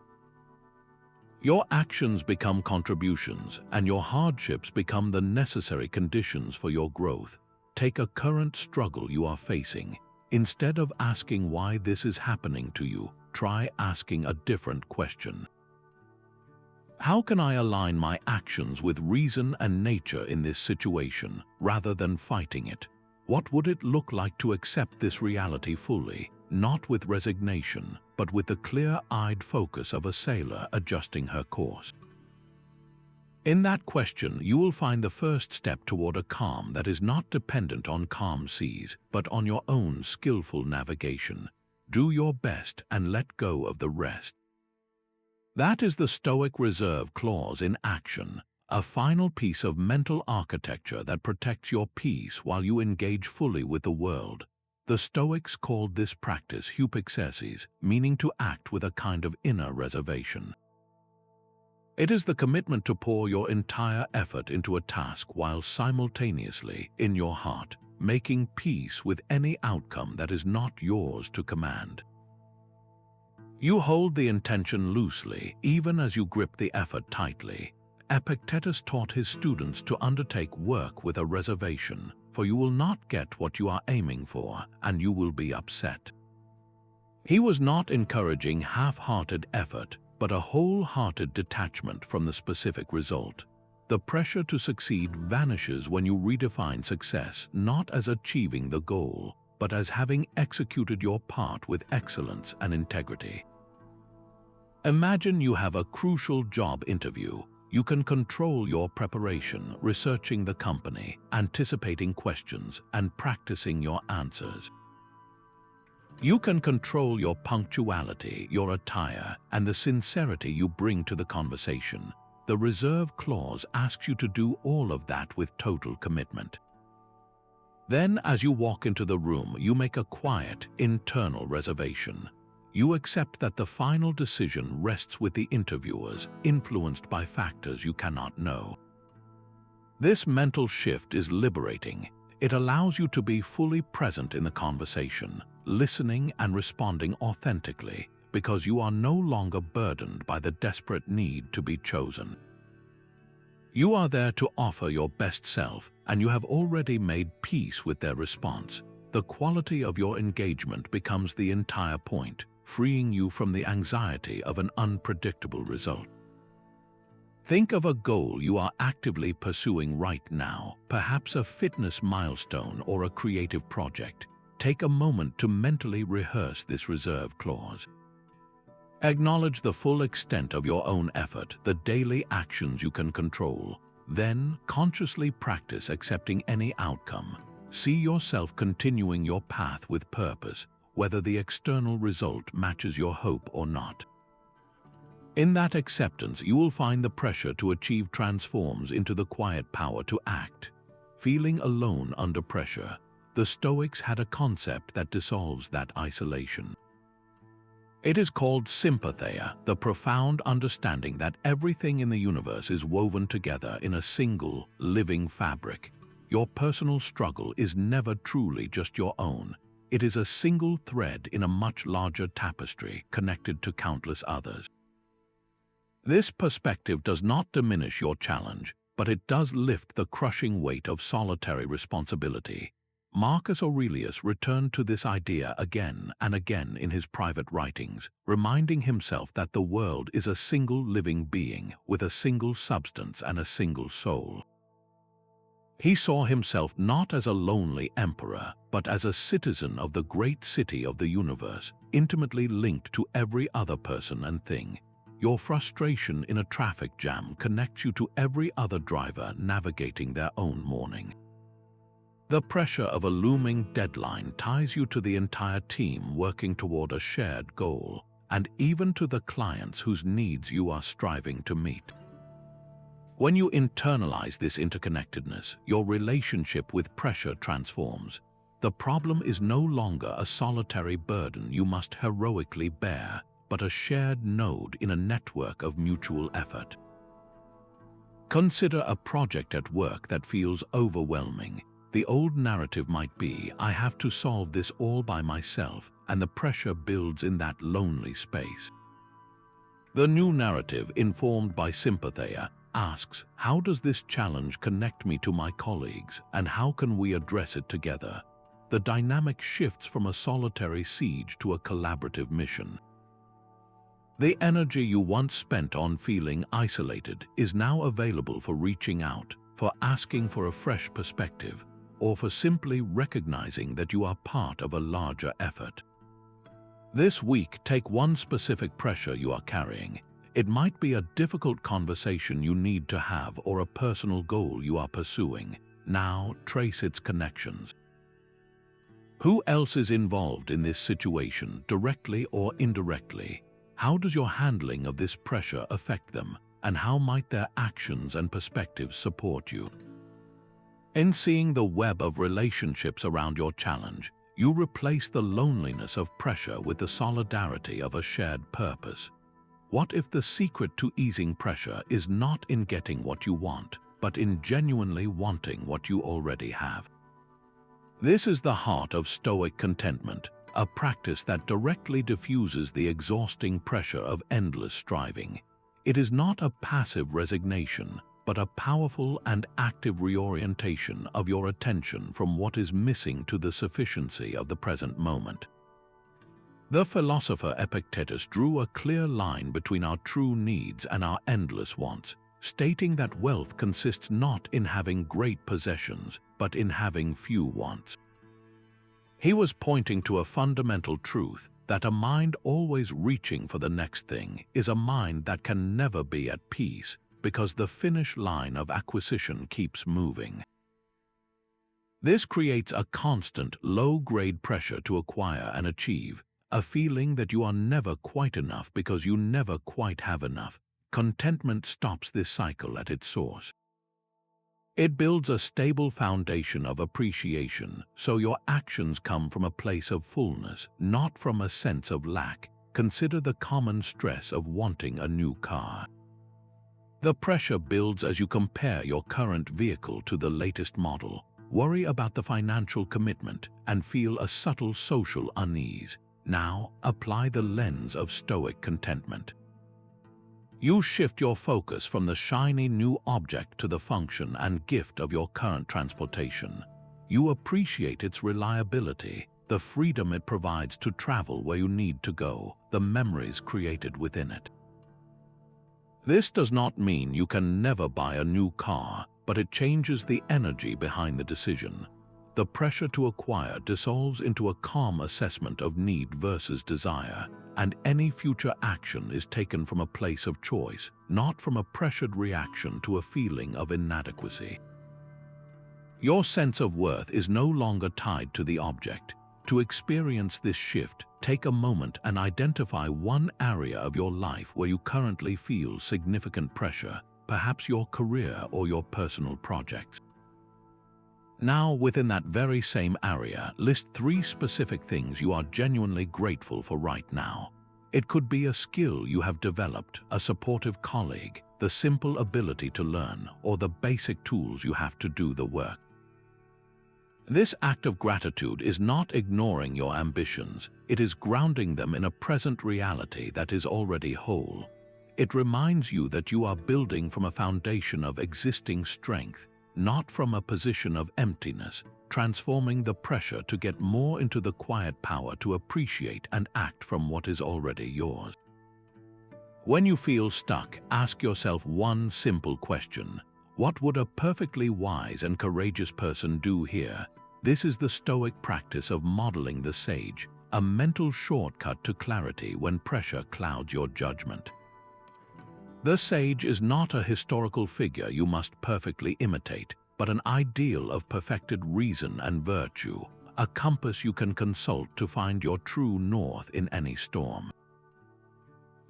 Your actions become contributions, and your hardships become the necessary conditions for your growth. Take a current struggle you are facing. Instead of asking why this is happening to you, try asking a different question. How can I align my actions with reason and nature in this situation, rather than fighting it? What would it look like to accept this reality fully, not with resignation, but with the clear-eyed focus of a sailor adjusting her course? In that question, you will find the first step toward a calm that is not dependent on calm seas, but on your own skillful navigation. Do your best and let go of the rest. That is the Stoic reserve clause in action, a final piece of mental architecture that protects your peace while you engage fully with the world. The Stoics called this practice hypexersis, meaning to act with a kind of inner reservation. It is the commitment to pour your entire effort into a task while simultaneously, in your heart, making peace with any outcome that is not yours to command. You hold the intention loosely, even as you grip the effort tightly. Epictetus taught his students to undertake work with a reservation, for you will not get what you are aiming for, and you will be upset. He was not encouraging half-hearted effort, but a wholehearted detachment from the specific result. The pressure to succeed vanishes when you redefine success not as achieving the goal, but as having executed your part with excellence and integrity. Imagine you have a crucial job interview. You can control your preparation, researching the company, anticipating questions, and practicing your answers. You can control your punctuality, your attire, and the sincerity you bring to the conversation. The reserve clause asks you to do all of that with total commitment. Then, as you walk into the room, you make a quiet, internal reservation. You accept that the final decision rests with the interviewers, influenced by factors you cannot know. This mental shift is liberating. It allows you to be fully present in the conversation, listening and responding authentically, because you are no longer burdened by the desperate need to be chosen. You are there to offer your best self, and you have already made peace with their response. The quality of your engagement becomes the entire point, freeing you from the anxiety of an unpredictable result. Think of a goal you are actively pursuing right now, perhaps a fitness milestone or a creative project. Take a moment to mentally rehearse this reserve clause. Acknowledge the full extent of your own effort, the daily actions you can control. Then, consciously practice accepting any outcome. See yourself continuing your path with purpose, whether the external result matches your hope or not. In that acceptance, you will find the pressure to achieve transforms into the quiet power to act. Feeling alone under pressure, the Stoics had a concept that dissolves that isolation. It is called Sympatheia, the profound understanding that everything in the universe is woven together in a single, living fabric. Your personal struggle is never truly just your own. It is a single thread in a much larger tapestry connected to countless others. This perspective does not diminish your challenge, but it does lift the crushing weight of solitary responsibility. Marcus Aurelius returned to this idea again and again in his private writings, reminding himself that the world is a single living being with a single substance and a single soul. He saw himself not as a lonely emperor, but as a citizen of the great city of the universe, intimately linked to every other person and thing. Your frustration in a traffic jam connects you to every other driver navigating their own morning. The pressure of a looming deadline ties you to the entire team working toward a shared goal, and even to the clients whose needs you are striving to meet. When you internalize this interconnectedness, your relationship with pressure transforms. The problem is no longer a solitary burden you must heroically bear, but a shared node in a network of mutual effort. Consider a project at work that feels overwhelming. The old narrative might be, I have to solve this all by myself, and the pressure builds in that lonely space. The new narrative, informed by Sympatheia, asks, how does this challenge connect me to my colleagues, and how can we address it together? The dynamic shifts from a solitary siege to a collaborative mission. The energy you once spent on feeling isolated is now available for reaching out, for asking for a fresh perspective, or for simply recognizing that you are part of a larger effort. This week, take one specific pressure you are carrying. It might be a difficult conversation you need to have or a personal goal you are pursuing. Now, trace its connections. Who else is involved in this situation, directly or indirectly? How does your handling of this pressure affect them, and how might their actions and perspectives support you? In seeing the web of relationships around your challenge, you replace the loneliness of pressure with the solidarity of a shared purpose. What if the secret to easing pressure is not in getting what you want, but in genuinely wanting what you already have? This is the heart of Stoic contentment, a practice that directly diffuses the exhausting pressure of endless striving. It is not a passive resignation, but a powerful and active reorientation of your attention from what is missing to the sufficiency of the present moment. The philosopher Epictetus drew a clear line between our true needs and our endless wants, stating that wealth consists not in having great possessions, but in having few wants. He was pointing to a fundamental truth that a mind always reaching for the next thing is a mind that can never be at peace, because the finish line of acquisition keeps moving. This creates a constant, low-grade pressure to acquire and achieve, a feeling that you are never quite enough because you never quite have enough. Contentment stops this cycle at its source. It builds a stable foundation of appreciation, so your actions come from a place of fullness, not from a sense of lack. Consider the common stress of wanting a new car. The pressure builds as you compare your current vehicle to the latest model, worry about the financial commitment, and feel a subtle social unease. Now, apply the lens of Stoic contentment. You shift your focus from the shiny new object to the function and gift of your current transportation. You appreciate its reliability, the freedom it provides to travel where you need to go, the memories created within it. This does not mean you can never buy a new car, but it changes the energy behind the decision. The pressure to acquire dissolves into a calm assessment of need versus desire, and any future action is taken from a place of choice, not from a pressured reaction to a feeling of inadequacy. Your sense of worth is no longer tied to the object. To experience this shift, take a moment and identify one area of your life where you currently feel significant pressure, perhaps your career or your personal projects. Now, within that very same area, list 3 specific things you are genuinely grateful for right now. It could be a skill you have developed, a supportive colleague, the simple ability to learn, or the basic tools you have to do the work. This act of gratitude is not ignoring your ambitions, it is grounding them in a present reality that is already whole. It reminds you that you are building from a foundation of existing strength, not from a position of emptiness, transforming the pressure to get more into the quiet power to appreciate and act from what is already yours. When you feel stuck, ask yourself one simple question. What would a perfectly wise and courageous person do here? This is the Stoic practice of modeling the sage, a mental shortcut to clarity when pressure clouds your judgment. The sage is not a historical figure you must perfectly imitate, but an ideal of perfected reason and virtue, a compass you can consult to find your true north in any storm.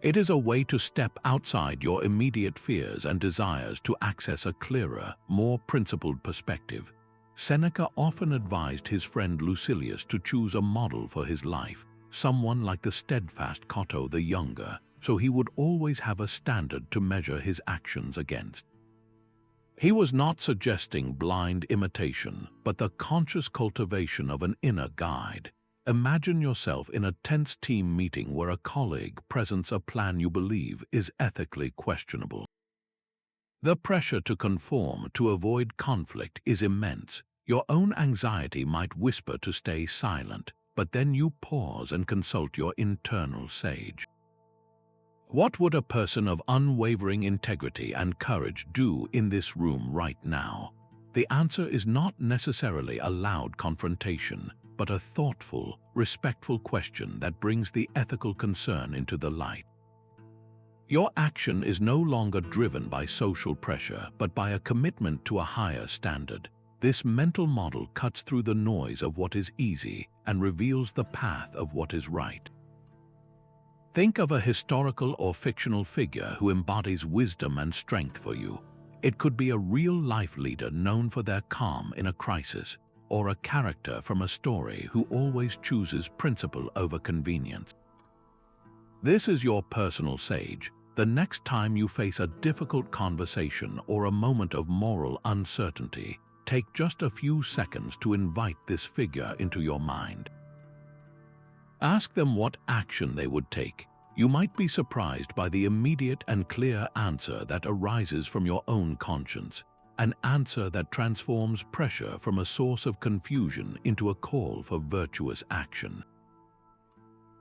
It is a way to step outside your immediate fears and desires to access a clearer, more principled perspective. Seneca often advised his friend Lucilius to choose a model for his life, someone like the steadfast Cotto the Younger, so he would always have a standard to measure his actions against. He was not suggesting blind imitation, but the conscious cultivation of an inner guide. Imagine yourself in a tense team meeting where a colleague presents a plan you believe is ethically questionable. The pressure to conform, to avoid conflict, is immense. Your own anxiety might whisper to stay silent, but then you pause and consult your internal sage. What would a person of unwavering integrity and courage do in this room right now? The answer is not necessarily a loud confrontation, but a thoughtful, respectful question that brings the ethical concern into the light. Your action is no longer driven by social pressure, but by a commitment to a higher standard. This mental model cuts through the noise of what is easy and reveals the path of what is right. Think of a historical or fictional figure who embodies wisdom and strength for you. It could be a real-life leader known for their calm in a crisis, or a character from a story who always chooses principle over convenience. This is your personal sage. The next time you face a difficult conversation or a moment of moral uncertainty, take just a few seconds to invite this figure into your mind. Ask them what action they would take. You might be surprised by the immediate and clear answer that arises from your own conscience, an answer that transforms pressure from a source of confusion into a call for virtuous action.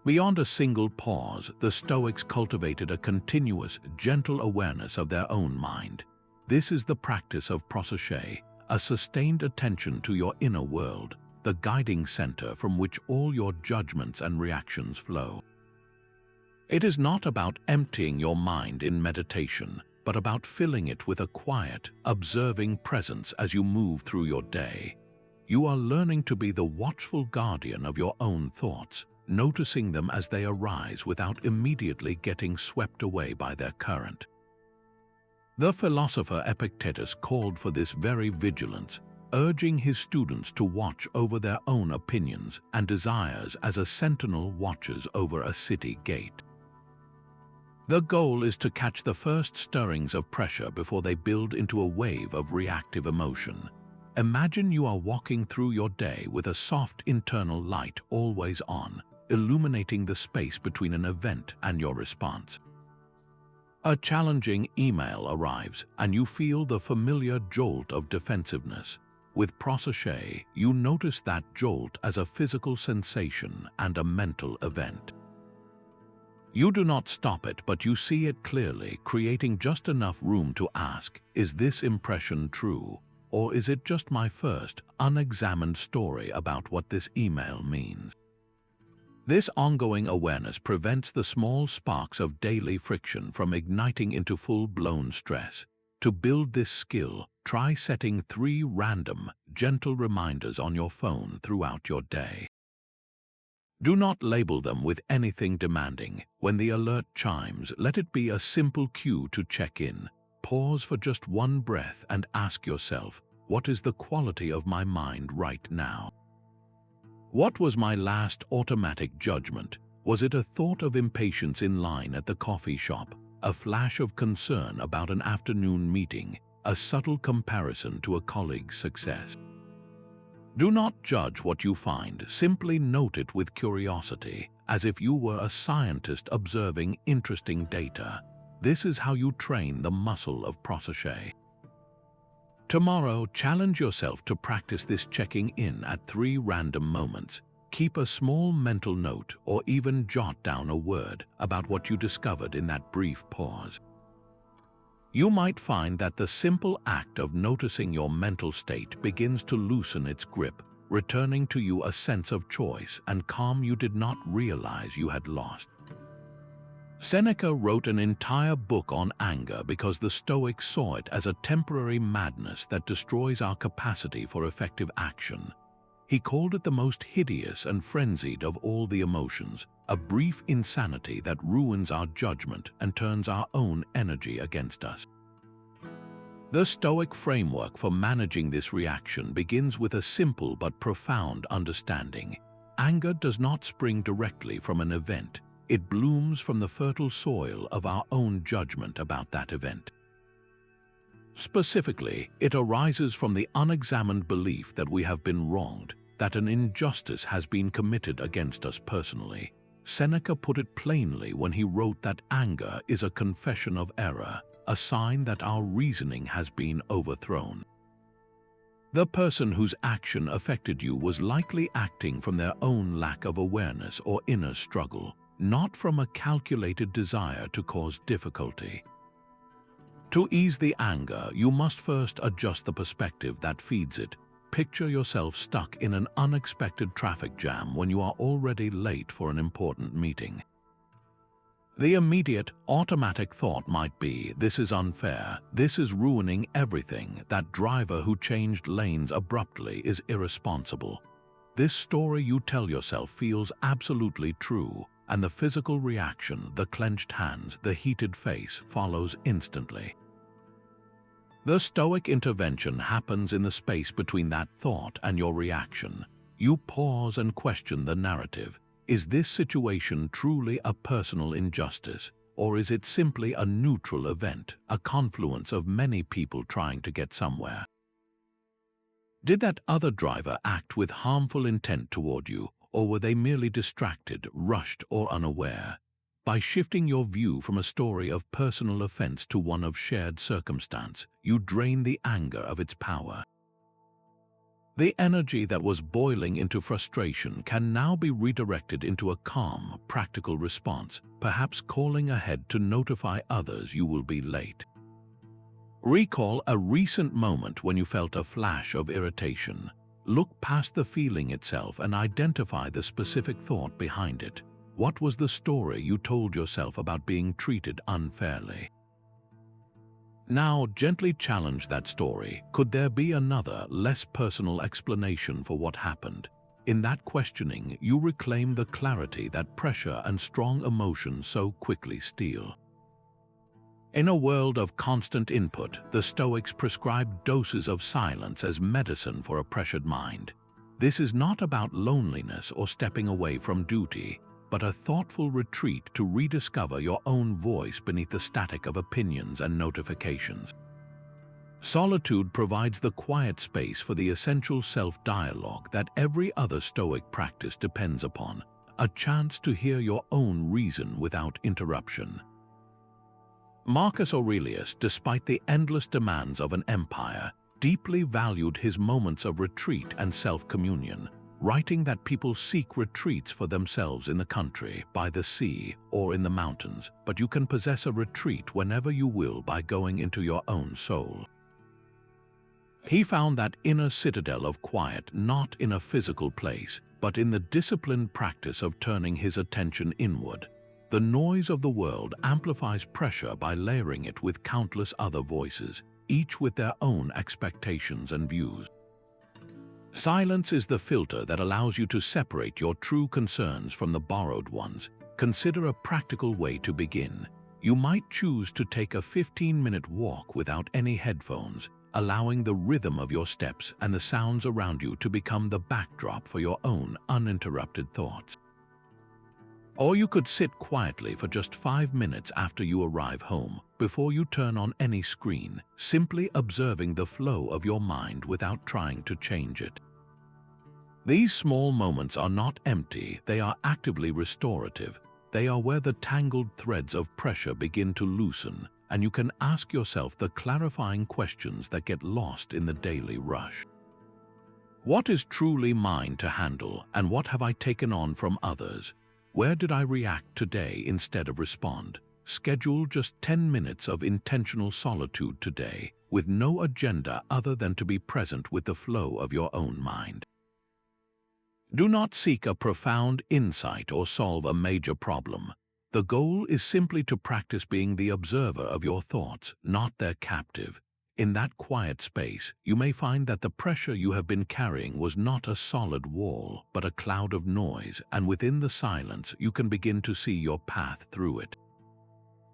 Beyond a single pause, the Stoics cultivated a continuous, gentle awareness of their own mind. This is the practice of Prosoche, a sustained attention to your inner world, the guiding center from which all your judgments and reactions flow. It is not about emptying your mind in meditation, but about filling it with a quiet, observing presence as you move through your day. You are learning to be the watchful guardian of your own thoughts, noticing them as they arise without immediately getting swept away by their current. The philosopher Epictetus called for this very vigilance, urging his students to watch over their own opinions and desires as a sentinel watches over a city gate. The goal is to catch the first stirrings of pressure before they build into a wave of reactive emotion. Imagine you are walking through your day with a soft internal light always on, illuminating the space between an event and your response. A challenging email arrives, and you feel the familiar jolt of defensiveness. With Prosoche, you notice that jolt as a physical sensation and a mental event. You do not stop it, but you see it clearly, creating just enough room to ask, is this impression true? Or is it just my first, unexamined story about what this email means? This ongoing awareness prevents the small sparks of daily friction from igniting into full-blown stress. To build this skill, try setting 3 random, gentle reminders on your phone throughout your day. Do not label them with anything demanding. When the alert chimes, let it be a simple cue to check in. Pause for just one breath and ask yourself, what is the quality of my mind right now? What was my last automatic judgment? Was it a thought of impatience in line at the coffee shop, a flash of concern about an afternoon meeting, a subtle comparison to a colleague's success? Do not judge what you find, simply note it with curiosity, as if you were a scientist observing interesting data. This is how you train the muscle of Prosoche. Tomorrow, challenge yourself to practice this checking in at 3 random moments. Keep a small mental note or even jot down a word about what you discovered in that brief pause. You might find that the simple act of noticing your mental state begins to loosen its grip, returning to you a sense of choice and calm you did not realize you had lost. Seneca wrote an entire book on anger because the Stoics saw it as a temporary madness that destroys our capacity for effective action. He called it the most hideous and frenzied of all the emotions, a brief insanity that ruins our judgment and turns our own energy against us. The Stoic framework for managing this reaction begins with a simple but profound understanding. Anger does not spring directly from an event. It blooms from the fertile soil of our own judgment about that event. Specifically, it arises from the unexamined belief that we have been wronged, that an injustice has been committed against us personally. Seneca put it plainly when he wrote that anger is a confession of error, a sign that our reasoning has been overthrown. The person whose action affected you was likely acting from their own lack of awareness or inner struggle, not from a calculated desire to cause difficulty. To ease the anger, you must first adjust the perspective that feeds it. Picture yourself stuck in an unexpected traffic jam when you are already late for an important meeting. The immediate, automatic thought might be, "This is unfair, this is ruining everything, that driver who changed lanes abruptly is irresponsible." This story you tell yourself feels absolutely true, and the physical reaction, the clenched hands, the heated face, follows instantly. The Stoic intervention happens in the space between that thought and your reaction. You pause and question the narrative. Is this situation truly a personal injustice, or is it simply a neutral event, a confluence of many people trying to get somewhere? Did that other driver act with harmful intent toward you, or were they merely distracted, rushed, or unaware? By shifting your view from a story of personal offense to one of shared circumstance, you drain the anger of its power. The energy that was boiling into frustration can now be redirected into a calm, practical response, perhaps calling ahead to notify others you will be late. Recall a recent moment when you felt a flash of irritation. Look past the feeling itself and identify the specific thought behind it. What was the story you told yourself about being treated unfairly? Now, gently challenge that story. Could there be another, less personal explanation for what happened? In that questioning, you reclaim the clarity that pressure and strong emotions so quickly steal. In a world of constant input, the Stoics prescribed doses of silence as medicine for a pressured mind. This is not about loneliness or stepping away from duty, but a thoughtful retreat to rediscover your own voice beneath the static of opinions and notifications. Solitude provides the quiet space for the essential self-dialogue that every other Stoic practice depends upon, a chance to hear your own reason without interruption. Marcus Aurelius, despite the endless demands of an empire, deeply valued his moments of retreat and self-communion, writing that people seek retreats for themselves in the country, by the sea, or in the mountains, but you can possess a retreat whenever you will by going into your own soul. He found that inner citadel of quiet not in a physical place, but in the disciplined practice of turning his attention inward. The noise of the world amplifies pressure by layering it with countless other voices, each with their own expectations and views. Silence is the filter that allows you to separate your true concerns from the borrowed ones. Consider a practical way to begin. You might choose to take a 15-minute walk without any headphones, allowing the rhythm of your steps and the sounds around you to become the backdrop for your own uninterrupted thoughts. Or you could sit quietly for just 5 minutes after you arrive home, before you turn on any screen, simply observing the flow of your mind without trying to change it. These small moments are not empty, they are actively restorative. They are where the tangled threads of pressure begin to loosen, and you can ask yourself the clarifying questions that get lost in the daily rush. What is truly mine to handle, and what have I taken on from others? Where did I react today instead of respond? Schedule just 10 minutes of intentional solitude today, with no agenda other than to be present with the flow of your own mind. Do not seek a profound insight or solve a major problem. The goal is simply to practice being the observer of your thoughts, not their captive. In that quiet space, you may find that the pressure you have been carrying was not a solid wall, but a cloud of noise, and within the silence, you can begin to see your path through it.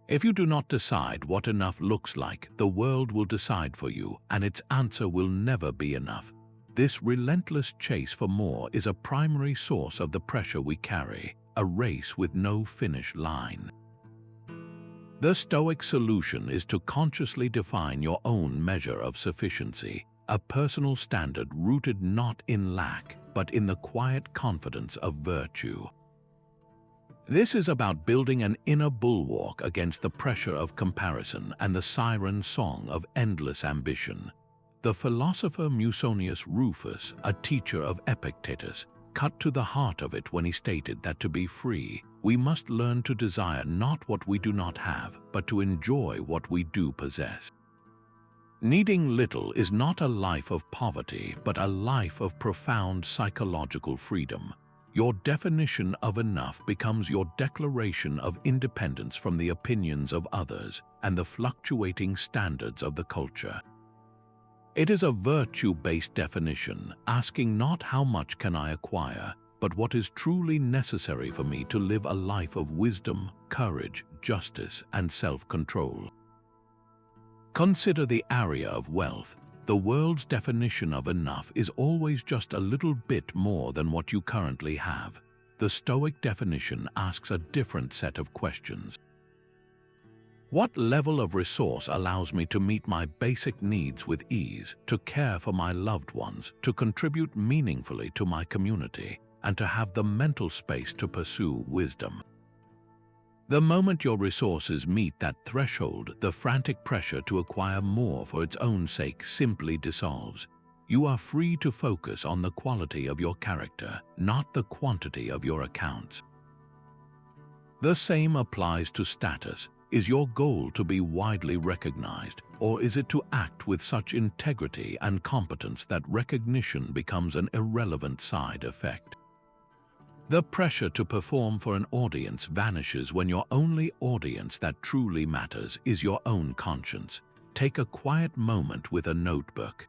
If you do not decide what enough looks like, the world will decide for you, and its answer will never be enough. This relentless chase for more is a primary source of the pressure we carry, a race with no finish line. The Stoic solution is to consciously define your own measure of sufficiency, a personal standard rooted not in lack, but in the quiet confidence of virtue. This is about building an inner bulwark against the pressure of comparison and the siren song of endless ambition. The philosopher Musonius Rufus, a teacher of Epictetus, cut to the heart of it when he stated that to be free, we must learn to desire not what we do not have, but to enjoy what we do possess. Needing little is not a life of poverty, but a life of profound psychological freedom. Your definition of enough becomes your declaration of independence from the opinions of others and the fluctuating standards of the culture. It is a virtue-based definition, asking not how much can I acquire, but what is truly necessary for me to live a life of wisdom, courage, justice, and self-control. Consider the area of wealth. The world's definition of enough is always just a little bit more than what you currently have. The Stoic definition asks a different set of questions. What level of resource allows me to meet my basic needs with ease, to care for my loved ones, to contribute meaningfully to my community, and to have the mental space to pursue wisdom? The moment your resources meet that threshold, the frantic pressure to acquire more for its own sake simply dissolves. You are free to focus on the quality of your character, not the quantity of your accounts. The same applies to status. Is your goal to be widely recognized, or is it to act with such integrity and competence that recognition becomes an irrelevant side effect? The pressure to perform for an audience vanishes when your only audience that truly matters is your own conscience. Take a quiet moment with a notebook.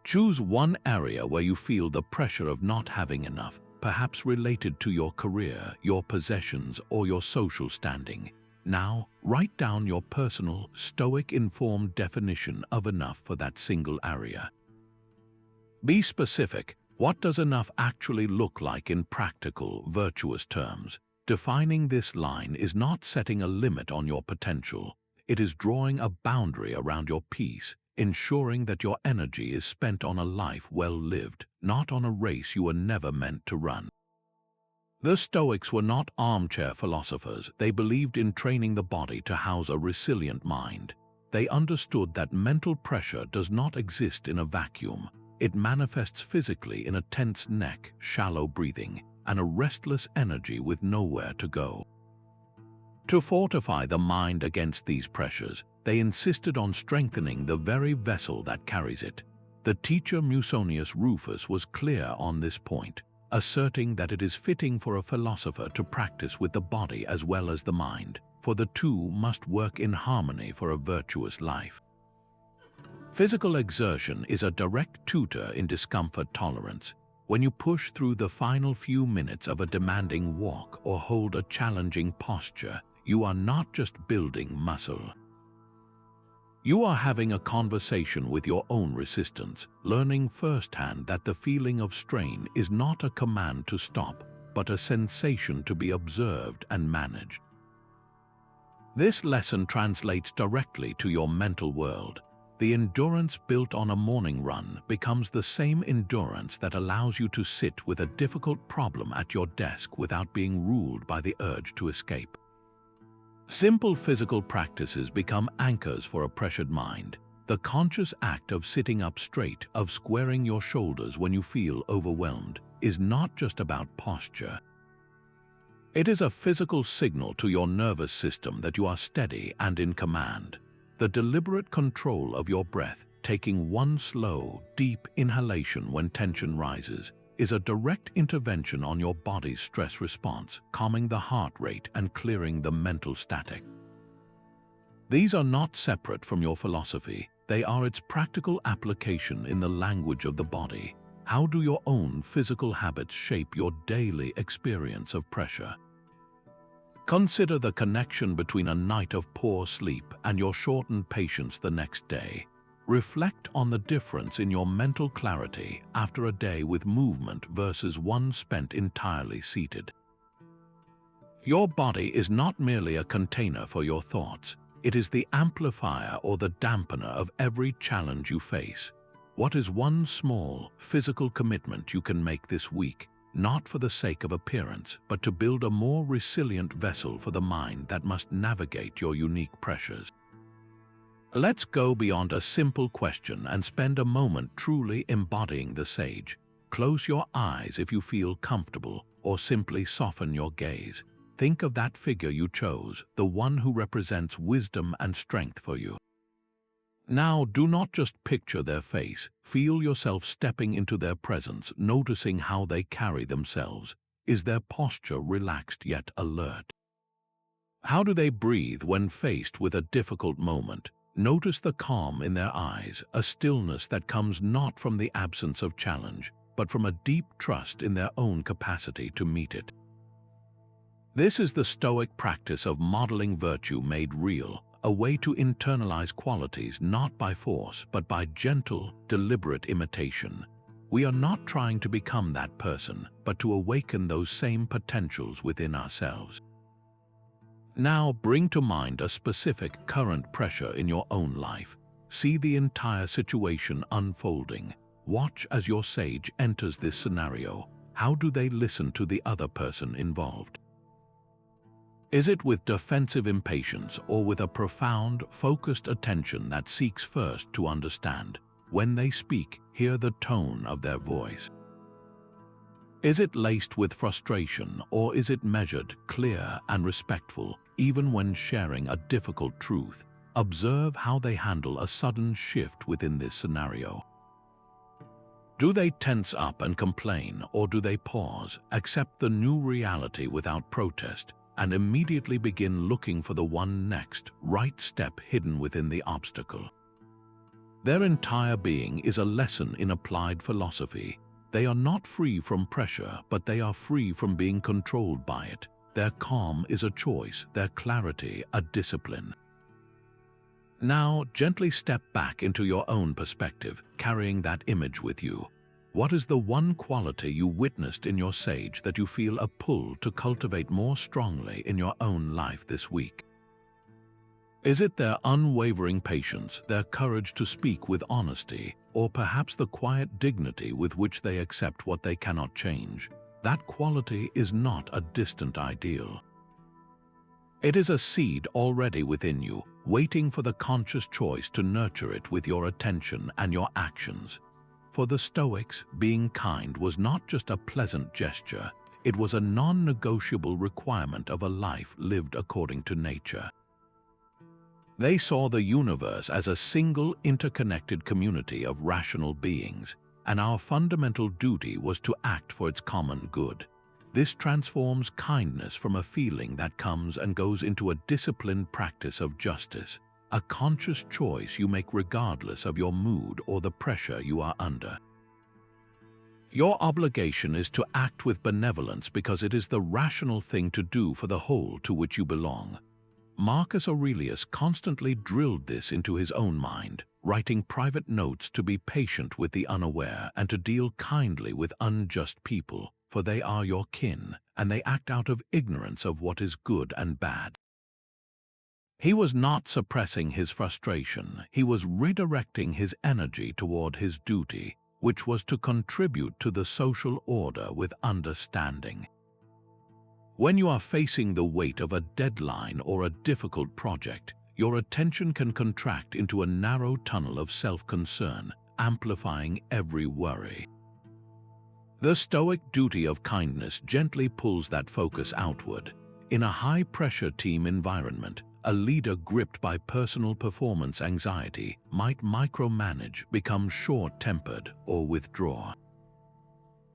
Choose one area where you feel the pressure of not having enough, perhaps related to your career, your possessions, or your social standing. Now, write down your personal, Stoic-informed definition of enough for that single area. Be specific. What does enough actually look like in practical, virtuous terms? Defining this line is not setting a limit on your potential. It is drawing a boundary around your peace, ensuring that your energy is spent on a life well lived, not on a race you were never meant to run. The Stoics were not armchair philosophers. They believed in training the body to house a resilient mind. They understood that mental pressure does not exist in a vacuum. It manifests physically in a tense neck, shallow breathing, and a restless energy with nowhere to go. To fortify the mind against these pressures, they insisted on strengthening the very vessel that carries it. The teacher Musonius Rufus was clear on this point, asserting that it is fitting for a philosopher to practice with the body as well as the mind, for the two must work in harmony for a virtuous life. Physical exertion is a direct tutor in discomfort tolerance. When you push through the final few minutes of a demanding walk or hold a challenging posture, you are not just building muscle. You are having a conversation with your own resistance, learning firsthand that the feeling of strain is not a command to stop, but a sensation to be observed and managed. This lesson translates directly to your mental world. The endurance built on a morning run becomes the same endurance that allows you to sit with a difficult problem at your desk without being ruled by the urge to escape. Simple physical practices become anchors for a pressured mind. The conscious act of sitting up straight, of squaring your shoulders when you feel overwhelmed, is not just about posture. It is a physical signal to your nervous system that you are steady and in command. The deliberate control of your breath, taking one slow, deep inhalation when tension rises, is a direct intervention on your body's stress response, calming the heart rate and clearing the mental static. These are not separate from your philosophy. They are its practical application in the language of the body. How do your own physical habits shape your daily experience of pressure? Consider the connection between a night of poor sleep and your shortened patience the next day. Reflect on the difference in your mental clarity after a day with movement versus one spent entirely seated. Your body is not merely a container for your thoughts. It is the amplifier or the dampener of every challenge you face. What is one small, physical commitment you can make this week, not for the sake of appearance, but to build a more resilient vessel for the mind that must navigate your unique pressures? Let's go beyond a simple question and spend a moment truly embodying the sage. Close your eyes if you feel comfortable, or simply soften your gaze. Think of that figure you chose, the one who represents wisdom and strength for you. Now, do not just picture their face. Feel yourself stepping into their presence, noticing how they carry themselves. Is their posture relaxed yet alert? How do they breathe when faced with a difficult moment? Notice the calm in their eyes, a stillness that comes not from the absence of challenge, but from a deep trust in their own capacity to meet it. This is the Stoic practice of modeling virtue made real, a way to internalize qualities not by force, but by gentle, deliberate imitation. We are not trying to become that person, but to awaken those same potentials within ourselves. Now, bring to mind a specific current pressure in your own life. See the entire situation unfolding. Watch as your sage enters this scenario. How do they listen to the other person involved? Is it with defensive impatience or with a profound, focused attention that seeks first to understand? When they speak, hear the tone of their voice. Is it laced with frustration, or is it measured, clear, and respectful, even when sharing a difficult truth? Observe how they handle a sudden shift within this scenario. Do they tense up and complain, or do they pause, accept the new reality without protest, and immediately begin looking for the one next, right step hidden within the obstacle? Their entire being is a lesson in applied philosophy. They are not free from pressure, but they are free from being controlled by it. Their calm is a choice, their clarity a discipline. Now, gently step back into your own perspective, carrying that image with you. What is the one quality you witnessed in your sage that you feel a pull to cultivate more strongly in your own life this week? Is it their unwavering patience, their courage to speak with honesty, or perhaps the quiet dignity with which they accept what they cannot change? That quality is not a distant ideal. It is a seed already within you, waiting for the conscious choice to nurture it with your attention and your actions. For the Stoics, being kind was not just a pleasant gesture, it was a non-negotiable requirement of a life lived according to nature. They saw the universe as a single interconnected community of rational beings, and our fundamental duty was to act for its common good. This transforms kindness from a feeling that comes and goes into a disciplined practice of justice, a conscious choice you make regardless of your mood or the pressure you are under. Your obligation is to act with benevolence because it is the rational thing to do for the whole to which you belong. Marcus Aurelius constantly drilled this into his own mind, writing private notes to be patient with the unaware and to deal kindly with unjust people, for they are your kin, and they act out of ignorance of what is good and bad. He was not suppressing his frustration, he was redirecting his energy toward his duty, which was to contribute to the social order with understanding. When you are facing the weight of a deadline or a difficult project, your attention can contract into a narrow tunnel of self-concern, amplifying every worry. The Stoic duty of kindness gently pulls that focus outward. In a high-pressure team environment, a leader gripped by personal performance anxiety might micromanage, become short-tempered, or withdraw.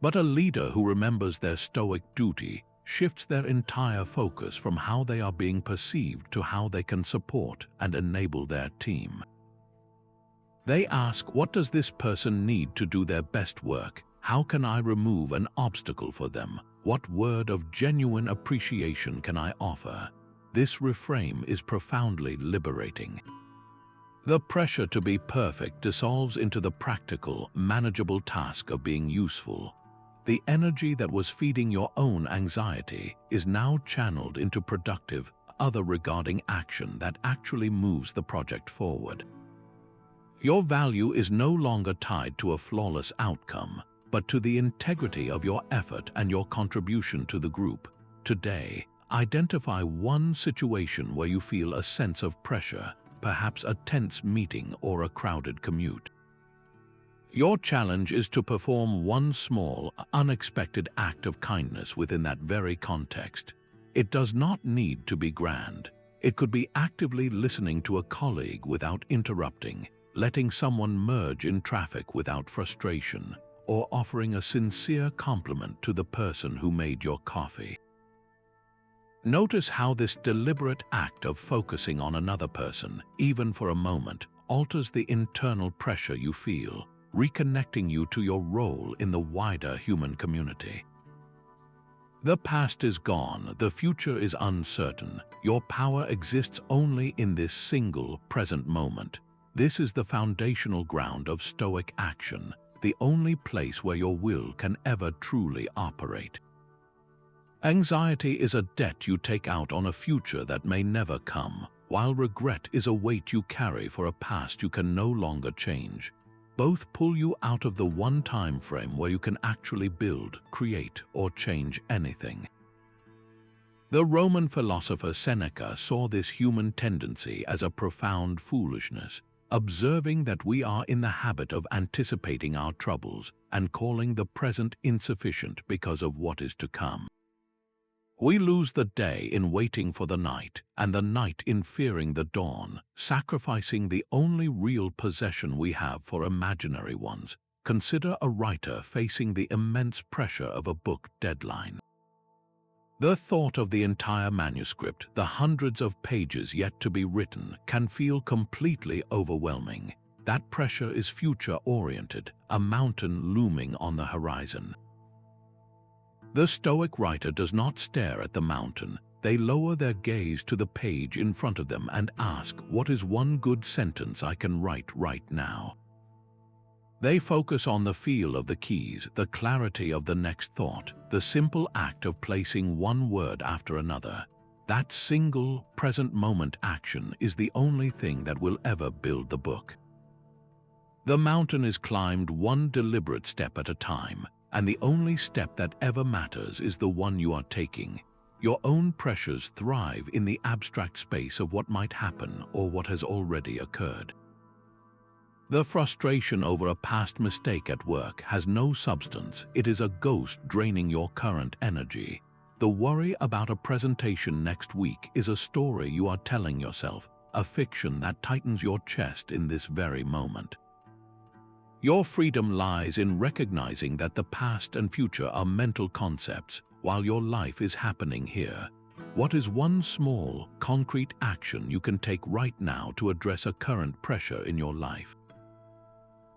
But a leader who remembers their Stoic duty shifts their entire focus from how they are being perceived to how they can support and enable their team. They ask, what does this person need to do their best work? How can I remove an obstacle for them? What word of genuine appreciation can I offer? This reframe is profoundly liberating. The pressure to be perfect dissolves into the practical, manageable task of being useful. The energy that was feeding your own anxiety is now channeled into productive, other-regarding action that actually moves the project forward. Your value is no longer tied to a flawless outcome, but to the integrity of your effort and your contribution to the group. Today, identify one situation where you feel a sense of pressure, perhaps a tense meeting or a crowded commute. Your challenge is to perform one small, unexpected act of kindness within that very context. It does not need to be grand. It could be actively listening to a colleague without interrupting, letting someone merge in traffic without frustration, or offering a sincere compliment to the person who made your coffee. Notice how this deliberate act of focusing on another person, even for a moment, alters the internal pressure you feel, reconnecting you to your role in the wider human community. The past is gone, the future is uncertain. Your power exists only in this single, present moment. This is the foundational ground of Stoic action, the only place where your will can ever truly operate. Anxiety is a debt you take out on a future that may never come, while regret is a weight you carry for a past you can no longer change. Both pull you out of the one time frame where you can actually build, create, or change anything. The Roman philosopher Seneca saw this human tendency as a profound foolishness, observing that we are in the habit of anticipating our troubles and calling the present insufficient because of what is to come. We lose the day in waiting for the night, and the night in fearing the dawn, sacrificing the only real possession we have for imaginary ones. Consider a writer facing the immense pressure of a book deadline. The thought of the entire manuscript, the hundreds of pages yet to be written, can feel completely overwhelming. That pressure is future-oriented, a mountain looming on the horizon. The Stoic writer does not stare at the mountain. They lower their gaze to the page in front of them and ask, what is one good sentence I can write right now? They focus on the feel of the keys, the clarity of the next thought, the simple act of placing one word after another. That single, present moment action is the only thing that will ever build the book. The mountain is climbed one deliberate step at a time, and the only step that ever matters is the one you are taking. Your own pressures thrive in the abstract space of what might happen or what has already occurred. The frustration over a past mistake at work has no substance. It is a ghost draining your current energy. The worry about a presentation next week is a story you are telling yourself, a fiction that tightens your chest in this very moment. Your freedom lies in recognizing that the past and future are mental concepts, while your life is happening here. What is one small, concrete action you can take right now to address a current pressure in your life?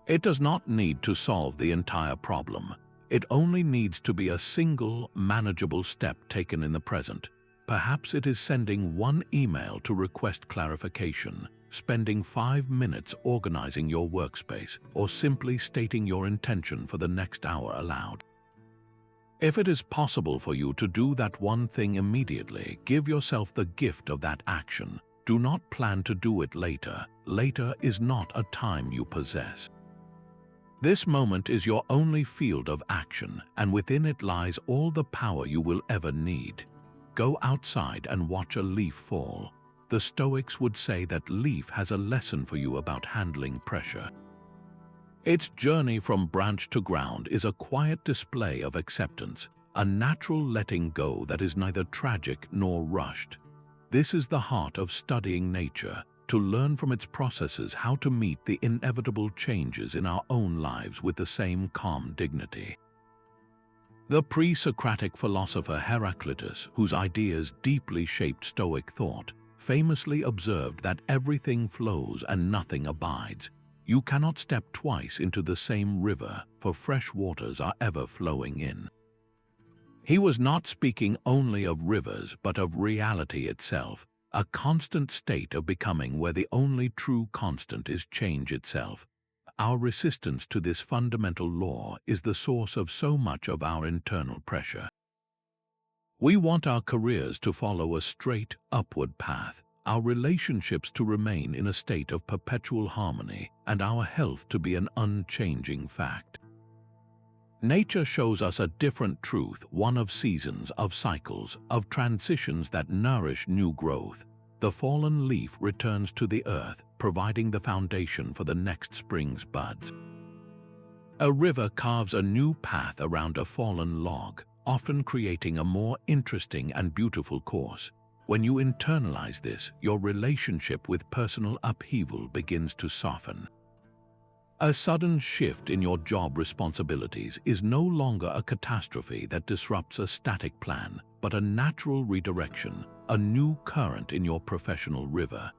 It does not need to solve the entire problem. It only needs to be a single, manageable step taken in the present. Perhaps it is sending one email to request clarification, spending 5 minutes organizing your workspace, or simply stating your intention for the next hour aloud. If it is possible for you to do that one thing immediately, give yourself the gift of that action. Do not plan to do it later. Later is not a time you possess. This moment is your only field of action, and within it lies all the power you will ever need. Go outside and watch a leaf fall. The Stoics would say that leaf has a lesson for you about handling pressure. Its journey from branch to ground is a quiet display of acceptance, a natural letting go that is neither tragic nor rushed. This is the heart of studying nature, to learn from its processes how to meet the inevitable changes in our own lives with the same calm dignity. The pre-Socratic philosopher Heraclitus, whose ideas deeply shaped Stoic thought, famously observed that everything flows and nothing abides. You cannot step twice into the same river, for fresh waters are ever flowing in. He was not speaking only of rivers, but of reality itself, a constant state of becoming where the only true constant is change itself. Our resistance to this fundamental law is the source of so much of our internal pressure. We want our careers to follow a straight, upward path, our relationships to remain in a state of perpetual harmony, and our health to be an unchanging fact. Nature shows us a different truth, one of seasons, of cycles, of transitions that nourish new growth. The fallen leaf returns to the earth, providing the foundation for the next spring's buds. A river carves a new path around a fallen log, often creating a more interesting and beautiful course. When you internalize this, your relationship with personal upheaval begins to soften. A sudden shift in your job responsibilities is no longer a catastrophe that disrupts a static plan, but a natural redirection, a new current in your professional river.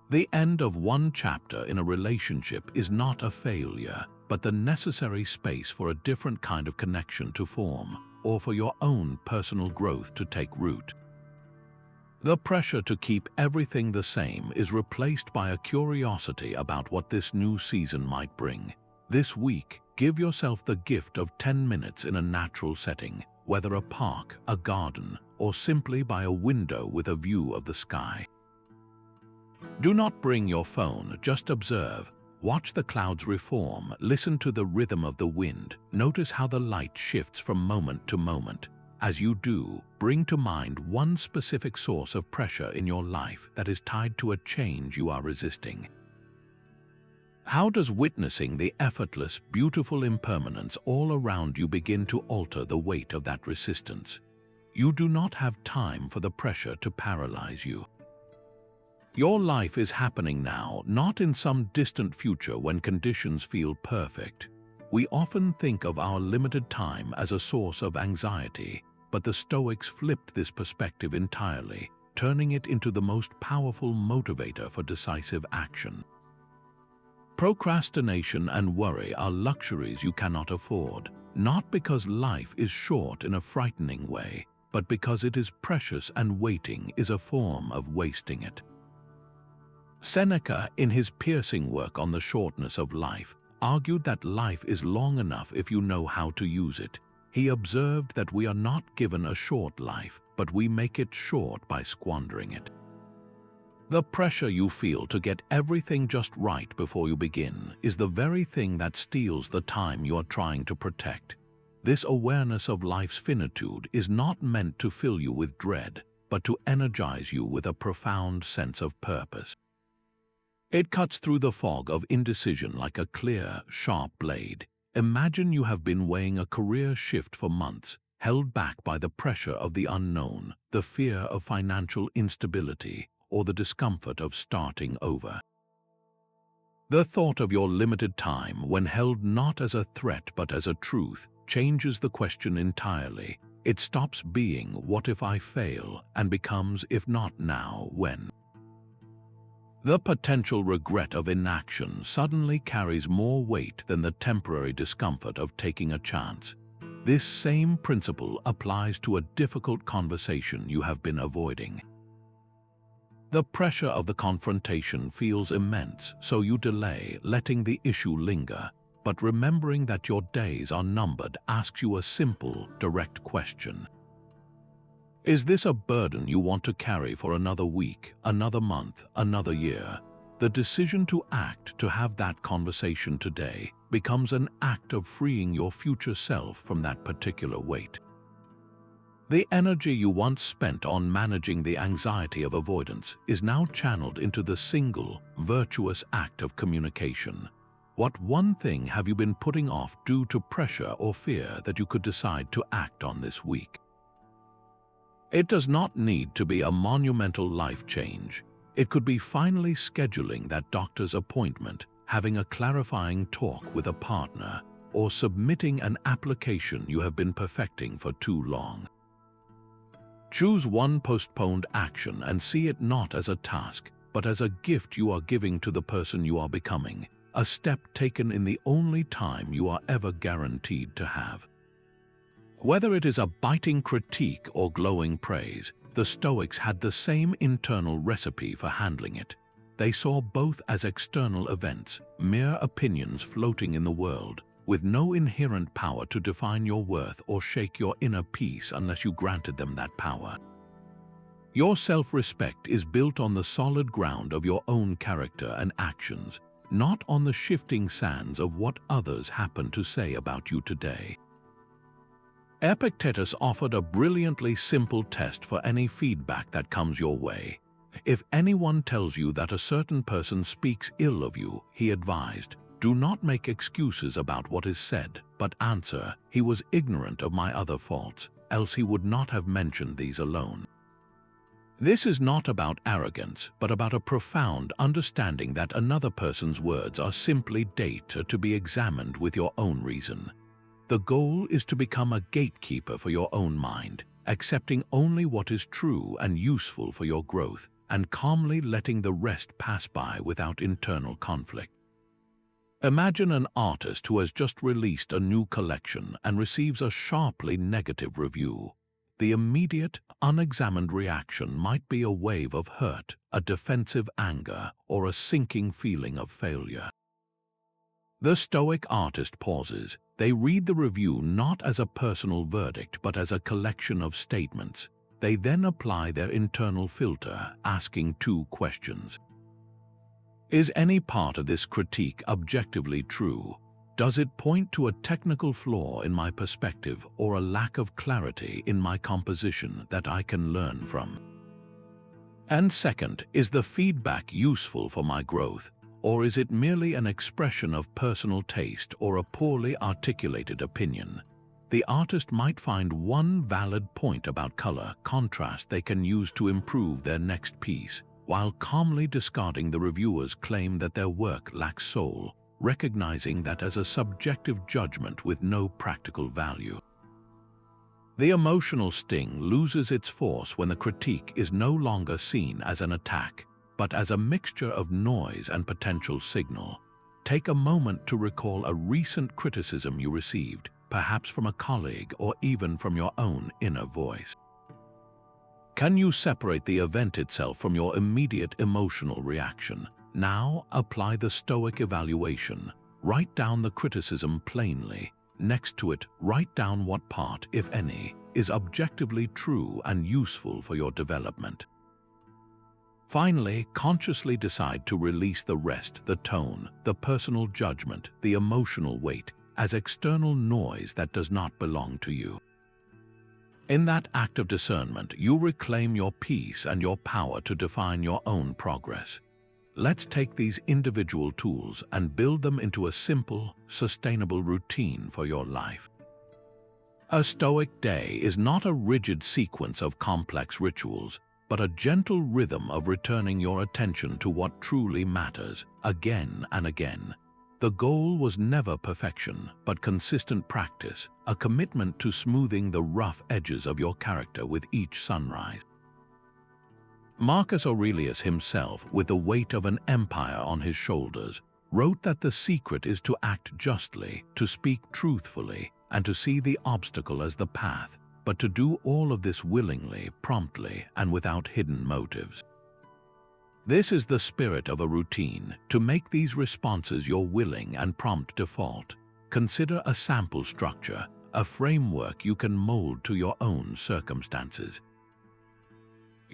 The end of one chapter in a relationship is not a failure, but the necessary space for a different kind of connection to form, or for your own personal growth to take root. The pressure to keep everything the same is replaced by a curiosity about what this new season might bring. This week, give yourself the gift of 10 minutes in a natural setting, whether a park, a garden, or simply by a window with a view of the sky. Do not bring your phone, just observe. Watch the clouds reform, listen to the rhythm of the wind, notice how the light shifts from moment to moment. As you do, bring to mind one specific source of pressure in your life that is tied to a change you are resisting. How does witnessing the effortless, beautiful impermanence all around you begin to alter the weight of that resistance? You do not have time for the pressure to paralyze you. Your life is happening now, not in some distant future when conditions feel perfect. We often think of our limited time as a source of anxiety, but the Stoics flipped this perspective entirely, turning it into the most powerful motivator for decisive action. Procrastination and worry are luxuries you cannot afford, not because life is short in a frightening way, but because it is precious and waiting is a form of wasting it. Seneca, in his piercing work on the shortness of life, argued that life is long enough if you know how to use it. He observed that we are not given a short life, but we make it short by squandering it. The pressure you feel to get everything just right before you begin is the very thing that steals the time you are trying to protect. This awareness of life's finitude is not meant to fill you with dread, but to energize you with a profound sense of purpose. It cuts through the fog of indecision like a clear, sharp blade. Imagine you have been weighing a career shift for months, held back by the pressure of the unknown, the fear of financial instability, or the discomfort of starting over. The thought of your limited time, when held not as a threat but as a truth, changes the question entirely. It stops being "what if I fail" and becomes "if not now, when?" The potential regret of inaction suddenly carries more weight than the temporary discomfort of taking a chance. This same principle applies to a difficult conversation you have been avoiding. The pressure of the confrontation feels immense, so you delay, letting the issue linger. But remembering that your days are numbered asks you a simple, direct question. Is this a burden you want to carry for another week, another month, another year? The decision to act, to have that conversation today, becomes an act of freeing your future self from that particular weight. The energy you once spent on managing the anxiety of avoidance is now channeled into the single, virtuous act of communication. What one thing have you been putting off due to pressure or fear that you could decide to act on this week? It does not need to be a monumental life change. It could be finally scheduling that doctor's appointment, having a clarifying talk with a partner, or submitting an application you have been perfecting for too long. Choose one postponed action and see it not as a task, but as a gift you are giving to the person you are becoming, a step taken in the only time you are ever guaranteed to have. Whether it is a biting critique or glowing praise, the Stoics had the same internal recipe for handling it. They saw both as external events, mere opinions floating in the world, with no inherent power to define your worth or shake your inner peace unless you granted them that power. Your self-respect is built on the solid ground of your own character and actions, not on the shifting sands of what others happen to say about you today. Epictetus offered a brilliantly simple test for any feedback that comes your way. If anyone tells you that a certain person speaks ill of you, he advised, do not make excuses about what is said, but answer, he was ignorant of my other faults, else he would not have mentioned these alone. This is not about arrogance, but about a profound understanding that another person's words are simply data to be examined with your own reason. The goal is to become a gatekeeper for your own mind, accepting only what is true and useful for your growth, and calmly letting the rest pass by without internal conflict. Imagine an artist who has just released a new collection and receives a sharply negative review. The immediate, unexamined reaction might be a wave of hurt, a defensive anger, or a sinking feeling of failure. The Stoic artist pauses. They read the review not as a personal verdict but as a collection of statements. They then apply their internal filter, asking two questions. Is any part of this critique objectively true? Does it point to a technical flaw in my perspective or a lack of clarity in my composition that I can learn from? And second, is the feedback useful for my growth? Or is it merely an expression of personal taste or a poorly articulated opinion? The artist might find one valid point about color contrast they can use to improve their next piece, while calmly discarding the reviewer's claim that their work lacks soul, recognizing that as a subjective judgment with no practical value. The emotional sting loses its force when the critique is no longer seen as an attack, but as a mixture of noise and potential signal. Take a moment to recall a recent criticism you received, perhaps from a colleague or even from your own inner voice. Can you separate the event itself from your immediate emotional reaction? Now apply the Stoic evaluation. Write down the criticism plainly. Next to it, write down what part, if any, is objectively true and useful for your development. Finally, consciously decide to release the rest, the tone, the personal judgment, the emotional weight, as external noise that does not belong to you. In that act of discernment, you reclaim your peace and your power to define your own progress. Let's take these individual tools and build them into a simple, sustainable routine for your life. A Stoic day is not a rigid sequence of complex rituals, but a gentle rhythm of returning your attention to what truly matters, again and again. The goal was never perfection, but consistent practice, a commitment to smoothing the rough edges of your character with each sunrise. Marcus Aurelius himself, with the weight of an empire on his shoulders, wrote that the secret is to act justly, to speak truthfully, and to see the obstacle as the path, but to do all of this willingly, promptly, and without hidden motives. This is the spirit of a routine, to make these responses your willing and prompt default. Consider a sample structure, a framework you can mold to your own circumstances.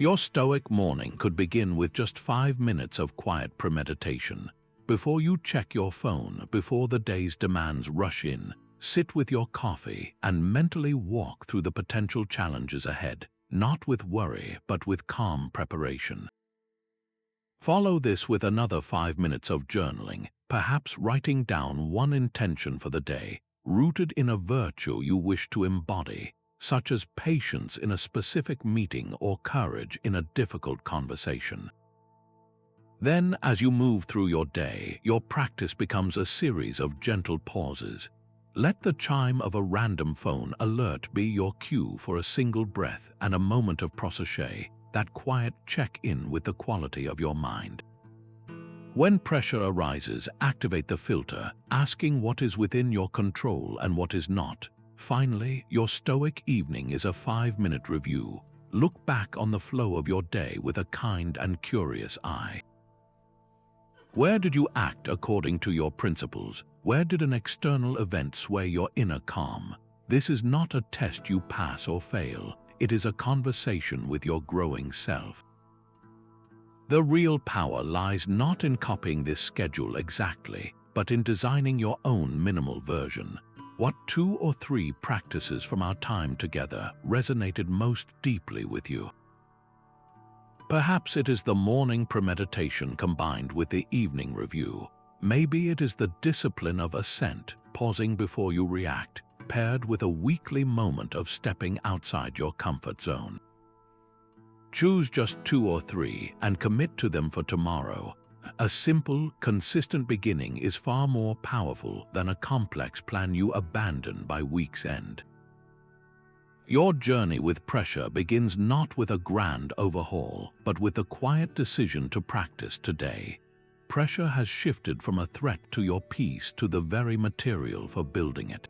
Your Stoic morning could begin with just 5 minutes of quiet premeditation. Before you check your phone, before the day's demands rush in, sit with your coffee and mentally walk through the potential challenges ahead, not with worry, but with calm preparation. Follow this with another 5 minutes of journaling, perhaps writing down one intention for the day, rooted in a virtue you wish to embody, such as patience in a specific meeting or courage in a difficult conversation. Then, as you move through your day, your practice becomes a series of gentle pauses. Let the chime of a random phone alert be your cue for a single breath and a moment of prosoche, that quiet check-in with the quality of your mind. When pressure arises, activate the filter, asking what is within your control and what is not. Finally, your Stoic evening is a 5-minute review. Look back on the flow of your day with a kind and curious eye. Where did you act according to your principles? Where did an external event sway your inner calm? This is not a test you pass or fail. It is a conversation with your growing self. The real power lies not in copying this schedule exactly, but in designing your own minimal version. What 2 or 3 practices from our time together resonated most deeply with you? Perhaps it is the morning premeditation combined with the evening review. Maybe it is the discipline of assent, pausing before you react, paired with a weekly moment of stepping outside your comfort zone. Choose just 2 or 3 and commit to them for tomorrow. A simple, consistent beginning is far more powerful than a complex plan you abandon by week's end. Your journey with pressure begins not with a grand overhaul, but with the quiet decision to practice today. Pressure has shifted from a threat to your peace to the very material for building it.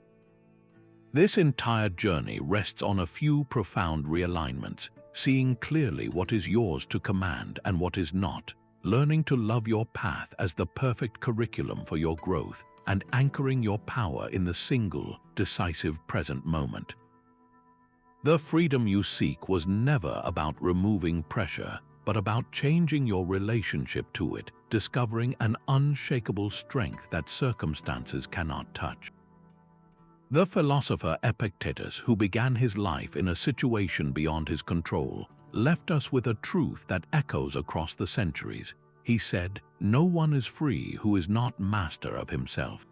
This entire journey rests on a few profound realignments, seeing clearly what is yours to command and what is not, learning to love your path as the perfect curriculum for your growth, and anchoring your power in the single, decisive present moment. The freedom you seek was never about removing pressure, but about changing your relationship to it, discovering an unshakable strength that circumstances cannot touch. The philosopher Epictetus, who began his life in a situation beyond his control, left us with a truth that echoes across the centuries. He said, "No one is free who is not master of himself."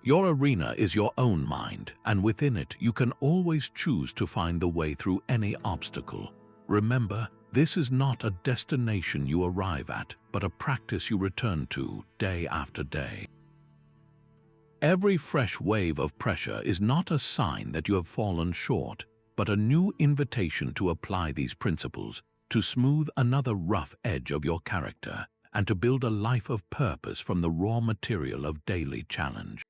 Your arena is your own mind, and within it you can always choose to find the way through any obstacle. Remember, this is not a destination you arrive at, but a practice you return to day after day. Every fresh wave of pressure is not a sign that you have fallen short, but a new invitation to apply these principles, to smooth another rough edge of your character, and to build a life of purpose from the raw material of daily challenge.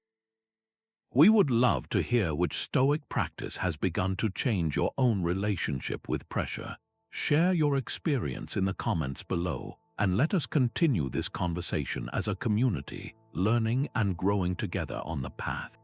We would love to hear which Stoic practice has begun to change your own relationship with pressure. Share your experience in the comments below, and let us continue this conversation as a community, learning and growing together on the path.